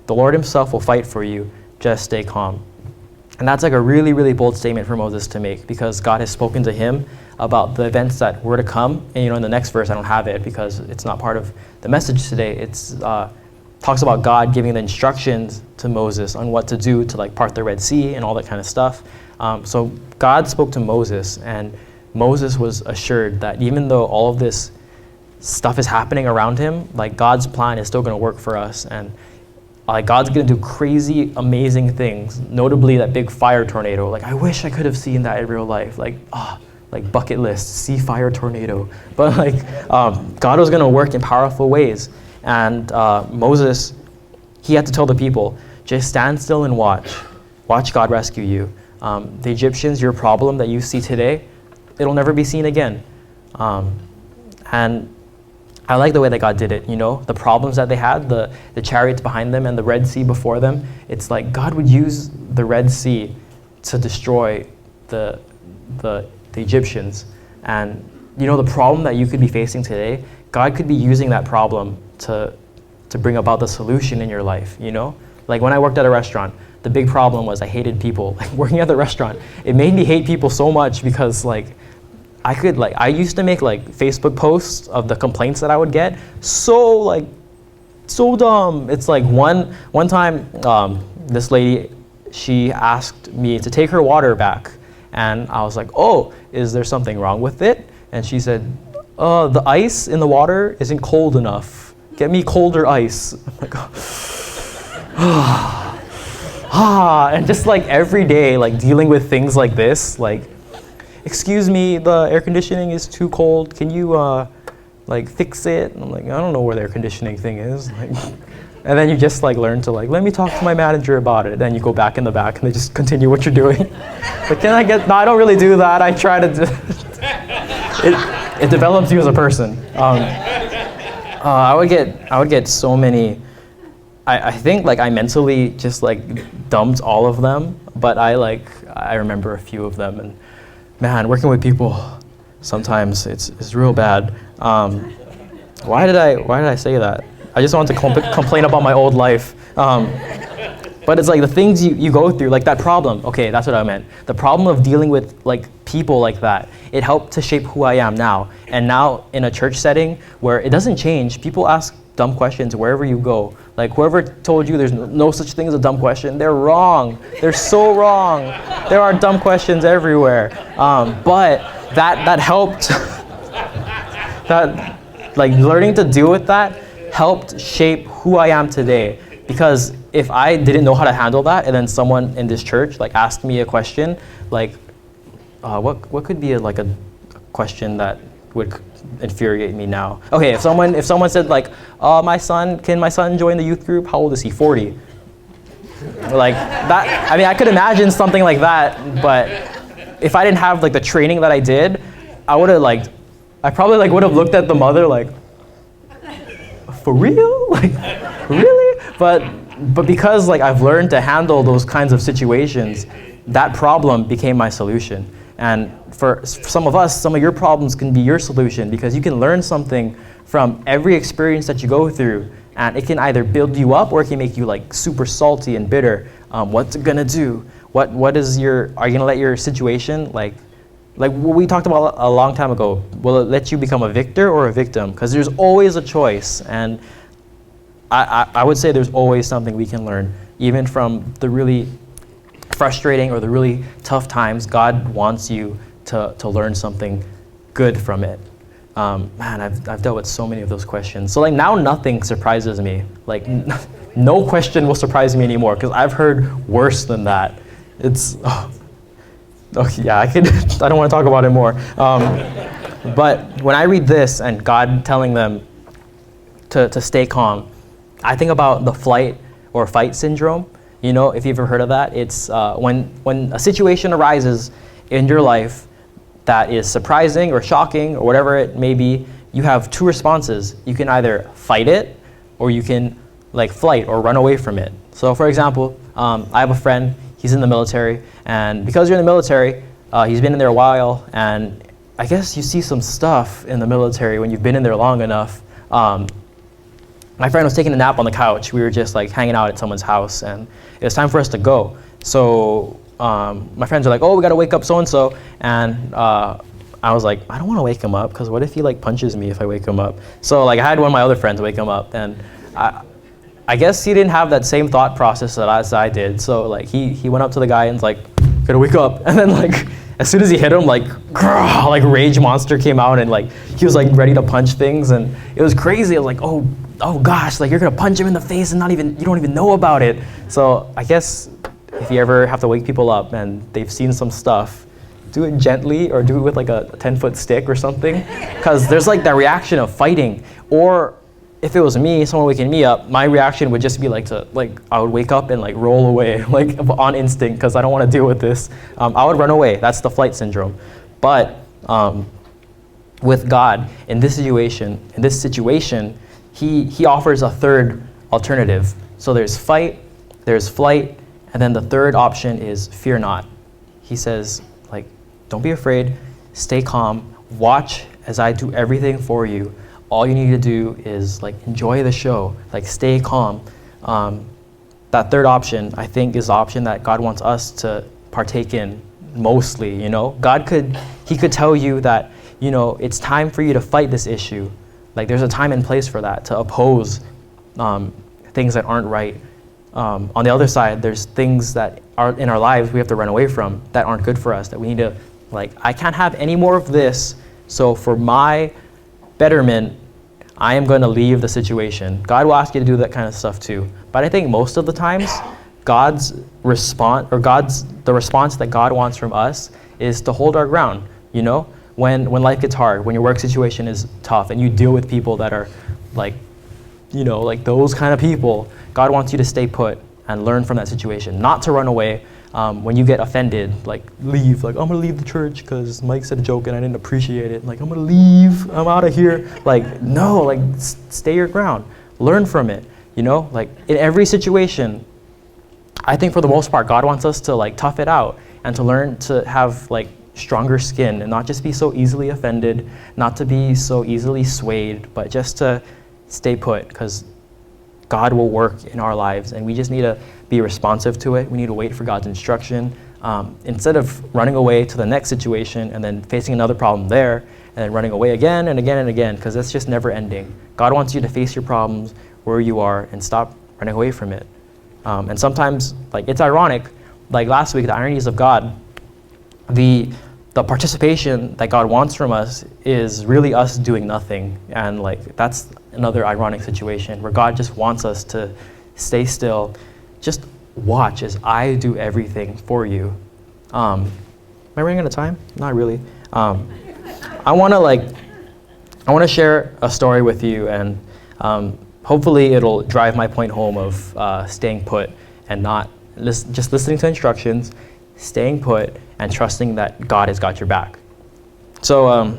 The Lord himself will fight for you, just stay calm. And that's like a really, really bold statement for Moses to make, because God has spoken to him about the events that were to come. And you know, in the next verse, I don't have it because it's not part of the message today. It's talks about God giving the instructions to Moses on what to do to like part the Red Sea and all that kind of stuff. So God spoke to Moses, and Moses was assured that even though all of this stuff is happening around him, like God's plan is still going to work for us, and like God's going to do crazy, amazing things. Notably, that big fire tornado. Like, I wish I could have seen that in real life. Like bucket list, see fire tornado. But like God was going to work in powerful ways. And Moses, he had to tell the people, just stand still and watch. Watch God rescue you. The Egyptians, your problem that you see today, it'll never be seen again. And I like the way that God did it, you know, the problems that they had, the chariots behind them and the Red Sea before them. It's like God would use the Red Sea to destroy the Egyptians. And you know, the problem that you could be facing today, God could be using that problem to bring about the solution in your life, you know? Like when I worked at a restaurant, the big problem was I hated people. Like working at the restaurant, it made me hate people so much, because like I used to make like Facebook posts of the complaints that I would get. So dumb. It's like one time, this lady, she asked me to take her water back. And I was like, oh, is there something wrong with it? And she said, the ice in the water isn't cold enough. Get me colder ice. I'm like, and just like every day, like dealing with things like this, like, excuse me, the air conditioning is too cold. Can you like fix it? And I'm like, I don't know where the air conditioning thing is. Like, and then you just like learn to like, let me talk to my manager about it. Then you go back in the back and they just continue what you're doing. But can I get, no, I don't really do that. I try to do, it develops you as a person. I would get so many, I think like I mentally just like dumped all of them, but I remember a few of them, and man, working with people, sometimes it's real bad. Why did I say that? I just wanted to complain about my old life. But it's like the things you go through, like that problem. Okay, that's what I meant. The problem of dealing with like people like that, it helped to shape who I am now. And now in a church setting where it doesn't change, people ask dumb questions wherever you go. Like whoever told you there's no such thing as a dumb question, they're wrong. They're so wrong. There are dumb questions everywhere. But that helped, that like learning to deal with that helped shape who I am today. Because if I didn't know how to handle that, and then someone in this church like asked me a question, like what could be a question that would infuriate me now? Okay, if someone said like, can my son join the youth group? How old is he? 40. Like that. I mean, I could imagine something like that, but if I didn't have like the training that I did, I probably would have looked at the mother like, for real? Like, really? But because like I've learned to handle those kinds of situations, that problem became my solution. And for some of us, some of your problems can be your solution, because you can learn something from every experience that you go through, and it can either build you up or it can make you like super salty and bitter. What's it gonna do? Are you gonna let your situation like what we talked about a long time ago, will it let you become a victor or a victim? Because there's always a choice, and I would say there's always something we can learn, even from the really frustrating or the really tough times. God wants you to learn something good from it. Man, I've dealt with so many of those questions. So like now nothing surprises me. Like no question will surprise me anymore, because I've heard worse than that. It's, yeah, I don't want to talk about it more. But when I read this and God telling them to stay calm, I think about the flight or fight syndrome. You know, if you've ever heard of that, it's when a situation arises in your life that is surprising or shocking or whatever it may be, you have two responses. You can either fight it or you can like flight or run away from it. So for example, I have a friend, he's in the military, and because you're in the military, he's been in there a while, and I guess you see some stuff in the military when you've been in there long enough. My friend was taking a nap on the couch. We were just like hanging out at someone's house, and it was time for us to go. So my friends were like, oh, we gotta wake up so-and-so. And I was like, I don't wanna wake him up, because what if he like punches me if I wake him up? So like I had one of my other friends wake him up, and I guess he didn't have that same thought process as I did. So like he went up to the guy and was like, gotta wake up. And then like, as soon as he hit him, like rage monster came out, and like he was like ready to punch things, and it was crazy. I was like, oh gosh, like you're gonna punch him in the face and you don't even know about it. So I guess if you ever have to wake people up and they've seen some stuff, do it gently or do it with like a 10-foot stick or something, because there's like that reaction of fighting. Or if it was me, someone waking me up, my reaction would just be I would wake up and like roll away, like on instinct, because I don't want to deal with this. I would run away. That's the flight syndrome. But with God, in this situation, he offers a third alternative. So there's fight, there's flight, and then the third option is fear not. He says, like, don't be afraid, stay calm, watch as I do everything for you. All you need to do is like enjoy the show, like stay calm. That third option, I think, is the option that God wants us to partake in mostly, you know? He could tell you that, you know, it's time for you to fight this issue. Like there's a time and place for that, to oppose things that aren't right. on the other side, there's things that are in our lives we have to run away from that aren't good for us, that we need to, like, I can't have any more of this, so for my betterment, I am going to leave the situation. God will ask you to do that kind of stuff too. But I think most of the times, the response that God wants from us is to hold our ground, you know? When life gets hard, when your work situation is tough and you deal with people that are like, you know, like those kind of people, God wants you to stay put and learn from that situation, not to run away. When you get offended, like leave, like I'm gonna leave the church because Mike said a joke and I didn't appreciate it. Like I'm gonna leave, I'm out of here. Like no, like stay your ground, learn from it. You know, like in every situation, I think for the most part, God wants us to like tough it out and to learn to have like stronger skin and not just be so easily offended, not to be so easily swayed, but just to stay put, because God will work in our lives and we just need to be responsive to it. We need to wait for God's instruction. Instead of running away to the next situation and then facing another problem there and then running away again and again and again, because that's just never ending. God wants you to face your problems where you are and stop running away from it. And sometimes, like, it's ironic, like last week, the ironies of God, the participation that God wants from us is really us doing nothing. And like, that's another ironic situation where God just wants us to stay still, just watch as I do everything for you. Am I running out of time? Not really. I want to share a story with you, and hopefully it'll drive my point home of staying put and not just listening to instructions, staying put, and trusting that God has got your back. So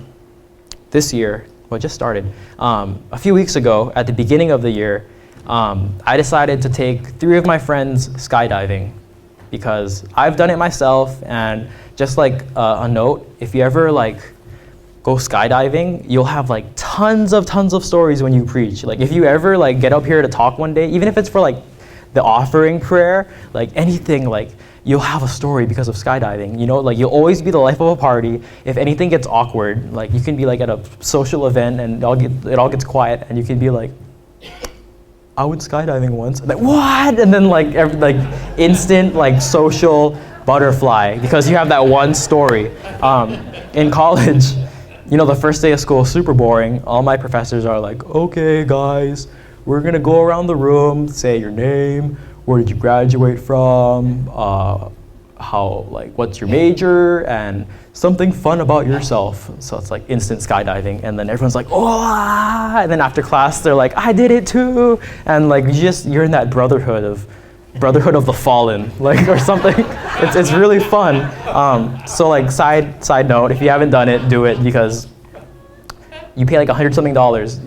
this year, well, it just started. A few weeks ago, at the beginning of the year, I decided to take 3 of my friends skydiving because I've done it myself. And just like a note, if you ever like go skydiving, you'll have like tons of stories when you preach. Like if you ever like get up here to talk one day, even if it's for like the offering prayer, like anything, like you'll have a story because of skydiving. You know, like you'll always be the life of a party. If anything gets awkward, like you can be like at a social event and it all gets quiet, and you can be like, I went skydiving once. And like, what? And then like instant like social butterfly because you have that one story. In college, you know, the first day of school is super boring. All my professors are like, okay, guys, we're gonna go around the room, say your name, where did you graduate from, what's your major, and something fun about yourself. So it's like instant skydiving, and then everyone's like, oh, and then after class they're like, I did it too, and like you're in that brotherhood of the fallen, like, or something. It's really fun. So like side note, if you haven't done it, do it, because you pay like $100-something,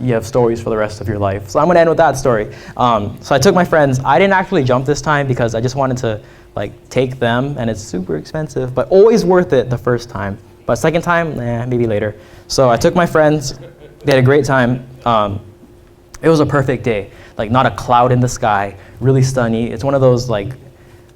you have stories for the rest of your life. So I'm gonna end with that story. So I took my friends. I didn't actually jump this time because I just wanted to like take them, and it's super expensive, but always worth it the first time. But second time, maybe later. So I took my friends. They had a great time. It was a perfect day. Like not a cloud in the sky, really sunny. It's one of those like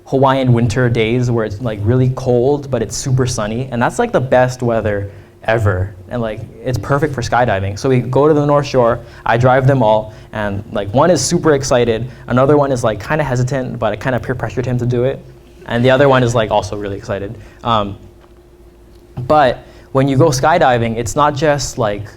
Hawaiian winter days where it's like really cold, but it's super sunny. And that's like the best weather ever. And like, it's perfect for skydiving. So we go to the North Shore, I drive them all, and like one is super excited, another one is like kind of hesitant, but I kind of peer pressured him to do it. And the other one is like also really excited. But when you go skydiving, it's not just like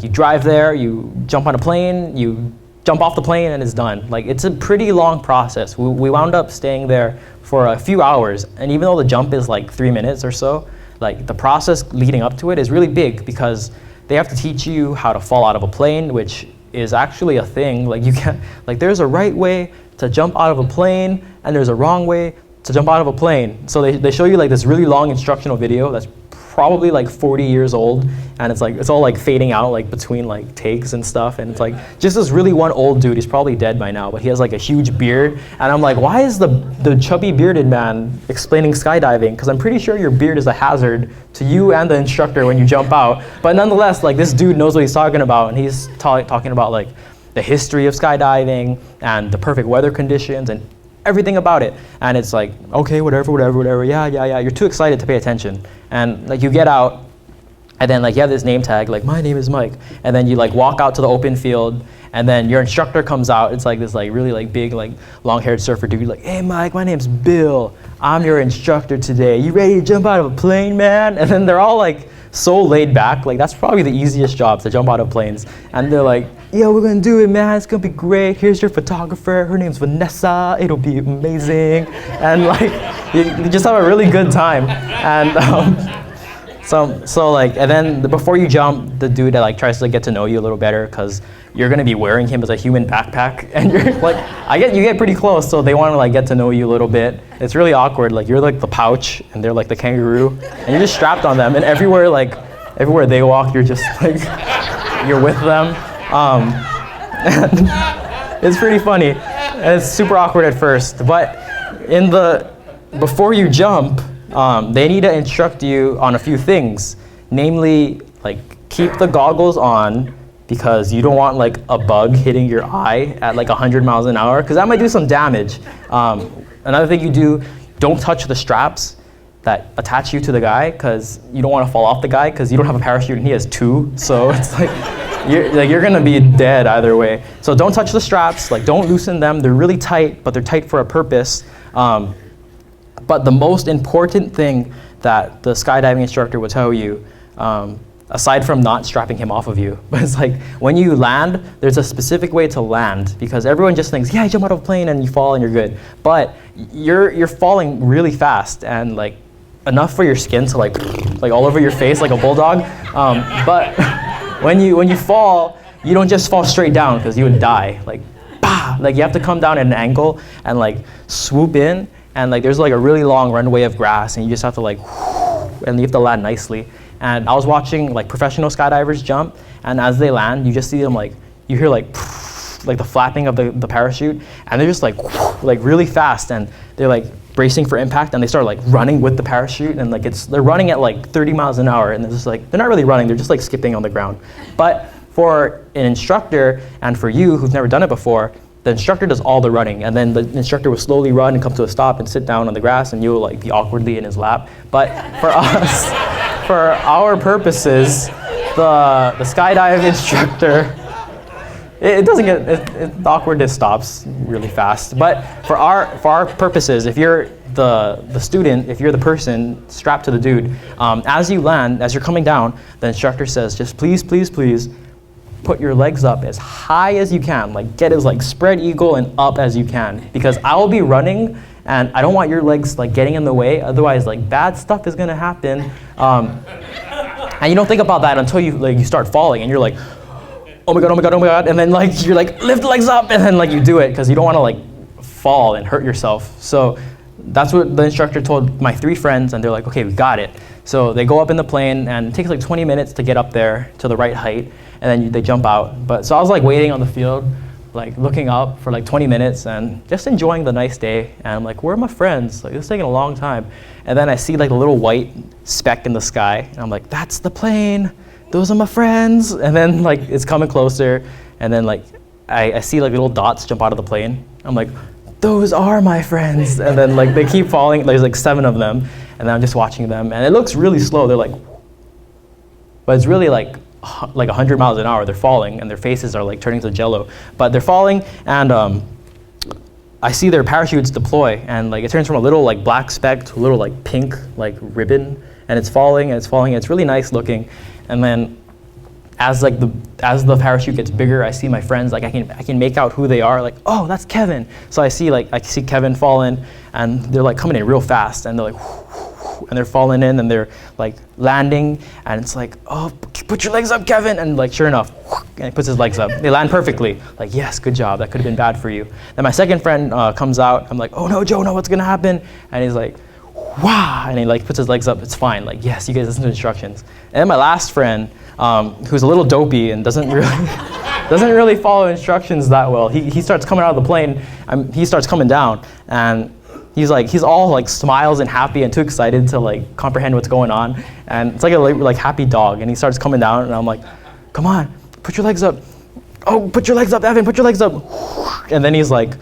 you drive there, you jump on a plane, you jump off the plane, and it's done. Like, it's a pretty long process. We wound up staying there for a few hours, and even though the jump is like 3 minutes or so, like the process leading up to it is really big because they have to teach you how to fall out of a plane, which is actually a thing. Like you can't, like there's a right way to jump out of a plane and there's a wrong way to jump out of a plane. So they show you like this really long instructional video that's probably like 40 years old, and it's all like fading out like between like takes and stuff, and it's like just this really one old dude. He's probably dead by now, but he has like a huge beard, and I'm like, why is the chubby bearded man explaining skydiving? Because I'm pretty sure your beard is a hazard to you and the instructor when you jump out. But nonetheless, like this dude knows what he's talking about, and he's talking about like the history of skydiving and the perfect weather conditions and everything about it. And it's like, okay, whatever, yeah, you're too excited to pay attention. And like you get out, And then like you have this name tag, like my name is Mike. And then you like walk out to the open field, and then your instructor comes out. It's like this like really like big like long-haired surfer dude, like, hey Mike, my name's Bill. I'm your instructor today. You ready to jump out of a plane, man? And then they're all like so laid back. Like that's probably the easiest job, to jump out of planes. And they're like, yeah, we're gonna do it, man. It's gonna be great. Here's your photographer. Her name's Vanessa. It'll be amazing. And like you just have a really good time. And So like, and then before you jump, the dude like tries to get to know you a little better, because you're gonna be wearing him as a human backpack, and you're like, you get pretty close, so they want to like get to know you a little bit. It's really awkward. Like you're like the pouch, and they're like the kangaroo, and you're just strapped on them, and everywhere they walk, you're just like, you're with them. And it's pretty funny, and it's super awkward at first, but before you jump, they need to instruct you on a few things, namely, like keep the goggles on, because you don't want like a bug hitting your eye at like 100 miles an hour, because that might do some damage. Another thing you do, don't touch the straps that attach you to the guy, because you don't want to fall off the guy, because you don't have a parachute and he has two, so it's like you're gonna be dead either way. So don't touch the straps, like don't loosen them. They're really tight, but they're tight for a purpose. But the most important thing that the skydiving instructor will tell you, aside from not strapping him off of you, but it's like when you land, there's a specific way to land, because everyone just thinks, yeah, you jump out of a plane and you fall and you're good. But you're falling really fast, and like enough for your skin to like all over your face like a bulldog. But when you fall, you don't just fall straight down, because you would die. Like, bah! Like you have to come down at an angle and like swoop in. And like there's like a really long runway of grass, and you just have to like, and you have to land nicely. And I was watching like professional skydivers jump, and as they land, you just see them like, you hear like the flapping of the parachute, and they're just like really fast, and they're like bracing for impact, and they start like running with the parachute, and like they're running at like 30 miles an hour, and they're just like, they're not really running, they're just like skipping on the ground. But for an instructor, and for you who've never done it before, the instructor does all the running, and then the instructor will slowly run and come to a stop and sit down on the grass, and you'll like be awkwardly in his lap. But for us, for our purposes, the skydive instructor, it doesn't get, the awkwardness stops really fast. But for our purposes, if you're the student, if you're the person strapped to the dude, as you land, as you're coming down, the instructor says, just please, please, please, put your legs up as high as you can, like get as like spread eagle and up as you can, because I will be running and I don't want your legs like getting in the way, otherwise like bad stuff is gonna happen. And you don't think about that until you start falling, and you're like, oh my god, oh my god, oh my god, and then like you're like, lift the legs up, and then like you do it, because you don't want to like fall and hurt yourself. So that's what the instructor told my 3 friends, and they're like, okay, we got it. So they go up in the plane, and it takes like 20 minutes to get up there to the right height, and then they jump out. But so I was like waiting on the field, like looking up for like 20 minutes and just enjoying the nice day. And I'm like, where are my friends? Like, it's taking a long time. And then I see like a little white speck in the sky, and I'm like, that's the plane. Those are my friends. And then like it's coming closer, and then like I see like little dots jump out of the plane. I'm like, those are my friends. And then like they keep falling. There's like 7 of them, and then I'm just watching them, and it looks really slow. They're like, but it's really like 100 miles an hour. They're falling, and their faces are like turning to jello. But they're falling, and I see their parachutes deploy, and like it turns from a little like black speck to a little like pink like ribbon, and it's falling and it's falling. And it's really nice looking. And then as the parachute gets bigger, I see my friends, like I can make out who they are, like, oh, that's Kevin. So I see Kevin falling, and they're like coming in real fast, and they're like, and they're falling in, and they're like landing, and it's like, oh, put your legs up, Kevin, and like sure enough, and he puts his legs up. They land perfectly, like, yes, good job, that could have been bad for you. Then my second friend comes out. I'm like, oh no, Joe, no, what's gonna happen? And he's like, wow, and he like puts his legs up. It's fine, like, yes, you guys listen to instructions. And then my last friend, who's a little dopey and doesn't really follow instructions that well, he starts coming out of the plane. He starts coming down, and he's all like smiles and happy and too excited to like comprehend what's going on, and it's like a like happy dog. And he starts coming down, and I'm like, come on, put your legs up. Oh, put your legs up, Evan, put your legs up. And then he's like,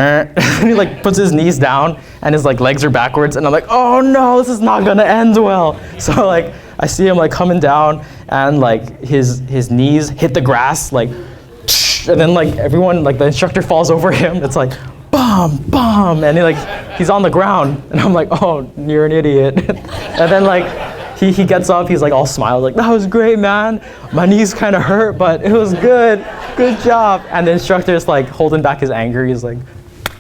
and he like puts his knees down, and his like legs are backwards, and I'm like, oh no, this is not gonna end well. So like I see him like coming down, and like his knees hit the grass, like, and then like everyone, like the instructor falls over him. It's like, bam, and he's on the ground, and I'm like, oh, you're an idiot. And then like he gets up, he's like all smiles, like, that was great, man. My knees kind of hurt, but it was good job. And the instructor's like holding back his anger. He's like,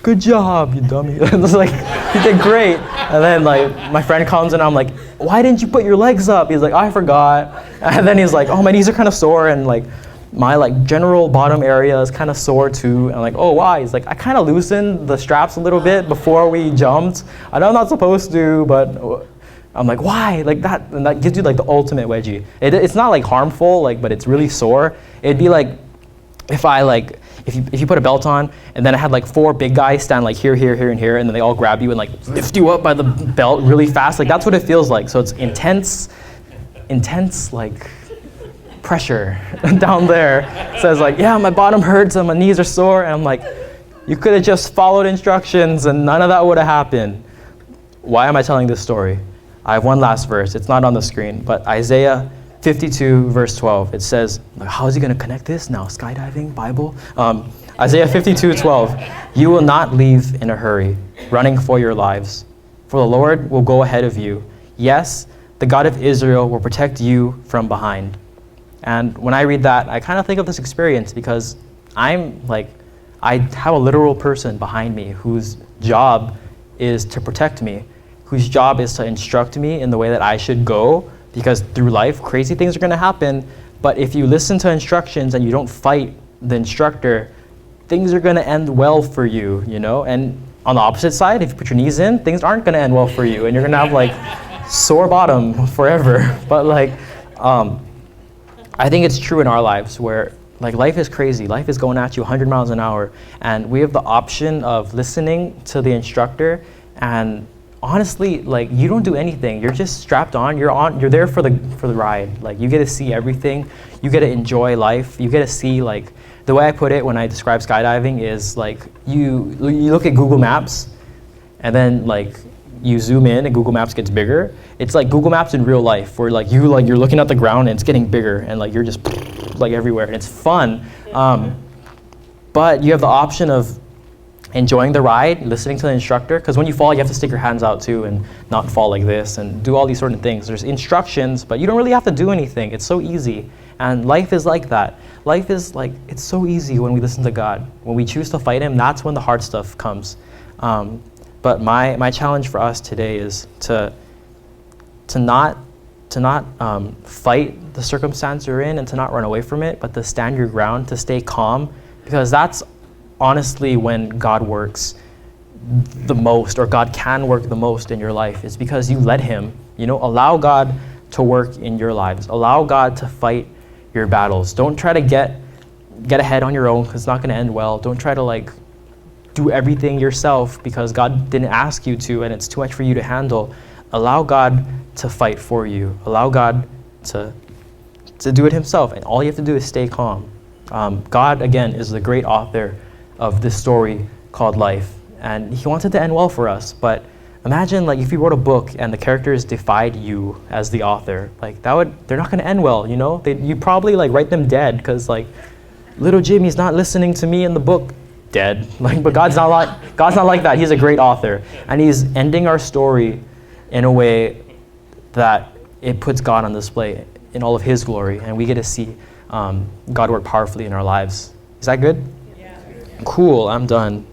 good job, you dummy. It's like, you did great. And then like my friend comes and I'm like, why didn't you put your legs up? He's like, I forgot. And then he's like, oh, my knees are kind of sore, and like my like general bottom area is kind of sore too. And I'm like, oh, why? He's like, I kind of loosened the straps a little bit before we jumped. I know I'm not supposed to, but I'm like, why? Like that, and that gives you like the ultimate wedgie. It's not like harmful, like, but it's really sore. It'd be like if you put a belt on, and then I had like 4 big guys stand like here, and here, and then they all grab you and like lift you up by the belt really fast. Like that's what it feels like. So it's intense like pressure down there. It says like, yeah, my bottom hurts and my knees are sore. And I'm like, you could have just followed instructions and none of that would have happened. Why am I telling this story? I have one last verse. It's not on the screen, but Isaiah 52 verse 12. It says, how is he going to connect this now? Skydiving, Bible? Isaiah 52:12. You will not leave in a hurry, running for your lives. For the Lord will go ahead of you. Yes, the God of Israel will protect you from behind. And when I read that, I kind of think of this experience because I have a literal person behind me whose job is to protect me, whose job is to instruct me in the way that I should go, because through life, crazy things are going to happen. But if you listen to instructions and you don't fight the instructor, things are going to end well for you, you know? And on the opposite side, if you put your knees in, things aren't going to end well for you, and you're going to have like sore bottom forever. But like, I think it's true in our lives where like life is crazy. Life is going at you 100 miles an hour, and we have the option of listening to the instructor. And honestly, like you don't do anything. You're just strapped on. You're there for the ride. Like you get to see everything. You get to enjoy life. You get to see, like, the way I put it when I describe skydiving is like you look at Google Maps, and then like you zoom in and Google Maps gets bigger. It's like Google Maps in real life, where like you're looking at the ground and it's getting bigger, and like you're just like everywhere, and it's fun. But you have the option of enjoying the ride, listening to the instructor, because when you fall, you have to stick your hands out too and not fall like this and do all these sort of things. There's instructions, but you don't really have to do anything. It's so easy. And life is like that. Life is like, it's so easy when we listen to God. When we choose to fight him, that's when the hard stuff comes. But my challenge for us today is to not fight the circumstance you're in and to not run away from it, but to stand your ground, to stay calm, because that's honestly when God works the most, or God can work the most in your life. It's because you let him, allow God to work in your lives. Allow God to fight your battles. Don't try to get ahead on your own, because it's not going to end well. Don't try to like do everything yourself, because God didn't ask you to and it's too much for you to handle. Allow God to fight for you. Allow God to do it himself, and all you have to do is stay calm. God, again, is the great author of this story called life, and he wants it to end well for us. But imagine like if you wrote a book and the characters defied you as the author, like they're not going to end well. You probably like write them dead, because like little Jimmy's not listening to me in the book, dead. But God's not like that. He's a great author, and he's ending our story in a way that it puts God on display in all of his glory, and we get to see God work powerfully in our lives. Is that good? Yeah. Cool, I'm done.